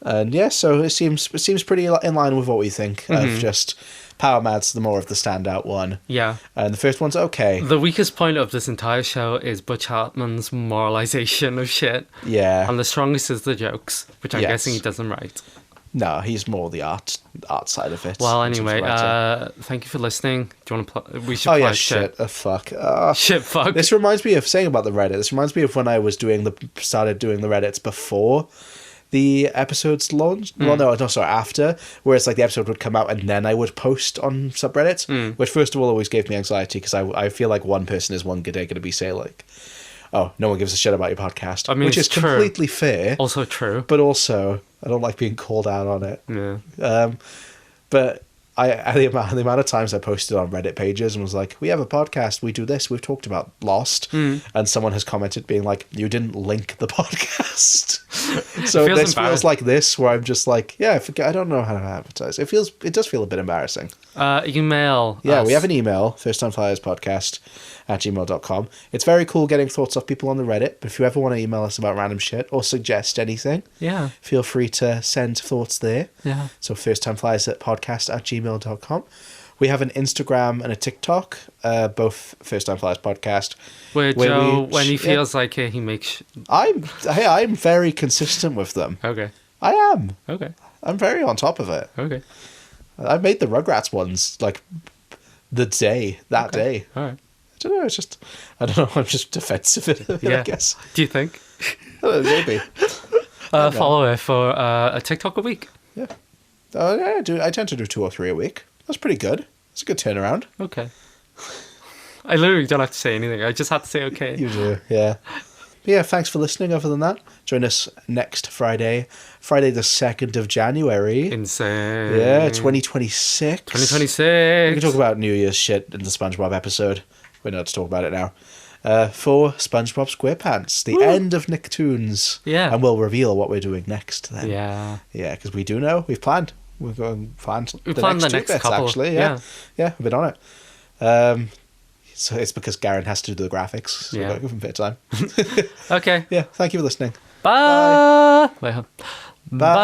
And yeah, so it seems pretty in line with what we think of just Power Mad's the more of the standout one. Yeah. And the first one's okay. The weakest point of this entire show is Butch Hartman's moralization of shit. Yeah. And the strongest is the jokes, which I'm guessing he doesn't write. No, he's more the art side of it. Well, anyway, thank you for listening. Do you want to we should Oh, plug yeah, shit. Fuck. Shit, fuck. This reminds me of saying about the Reddit. This reminds me of when I was started doing the Reddits before the episodes launched. Well, no, sorry, after, where it's like the episode would come out and then I would post on subreddits, which first of all always gave me anxiety because I feel like one person is one good day going to be say like, oh, no one gives a shit about your podcast. I mean, which is completely fair. Also true. But also, I don't like being called out on it. Yeah. But the amount of times I posted on Reddit pages and was like, we have a podcast, we do this, we've talked about Lost, and someone has commented being like, you didn't link the podcast. So this feels like this, where I'm just like, yeah, I don't know how to advertise. It does feel a bit embarrassing. Email. Yeah, we have an email, firsttimeflyerspodcast@gmail.com. It's very cool getting thoughts off people on the Reddit, but if you ever want to email us about random shit or suggest anything, feel free to send thoughts there. Yeah. So firsttimeflyerspodcast@gmail.com. We have an Instagram and a TikTok, both First Time Flyers Podcast. Where Joe, when he feels like it, he makes... I'm very consistent with them. Okay. I am. Okay. I'm very on top of it. Okay. I made the Rugrats ones, like, that day. All right. I don't know, I'm just defensive in it, I guess. Do you think? Maybe. Follow her for a TikTok a week. Yeah. I tend to do 2 or 3 a week. That's pretty good. It's a good turnaround. Okay. I literally don't have to say anything. I just have to say okay. You do, yeah. But yeah, thanks for listening. Other than that, join us next Friday the 2nd of January. Insane. Yeah, 2026. 2026. We can talk about New Year's shit in the SpongeBob episode. We're not to talk about it now. For SpongeBob SquarePants, the end of Nicktoons. Yeah. And we'll reveal what we're doing next then. Yeah. Yeah, because we do know. We've planned. We're going to plan the next bits, couple. Actually. Yeah, we've been on it. So it's because Garen has to do the graphics. So we've got to give him a bit of time. Okay. Yeah, thank you for listening. Bye. Bye. Bye.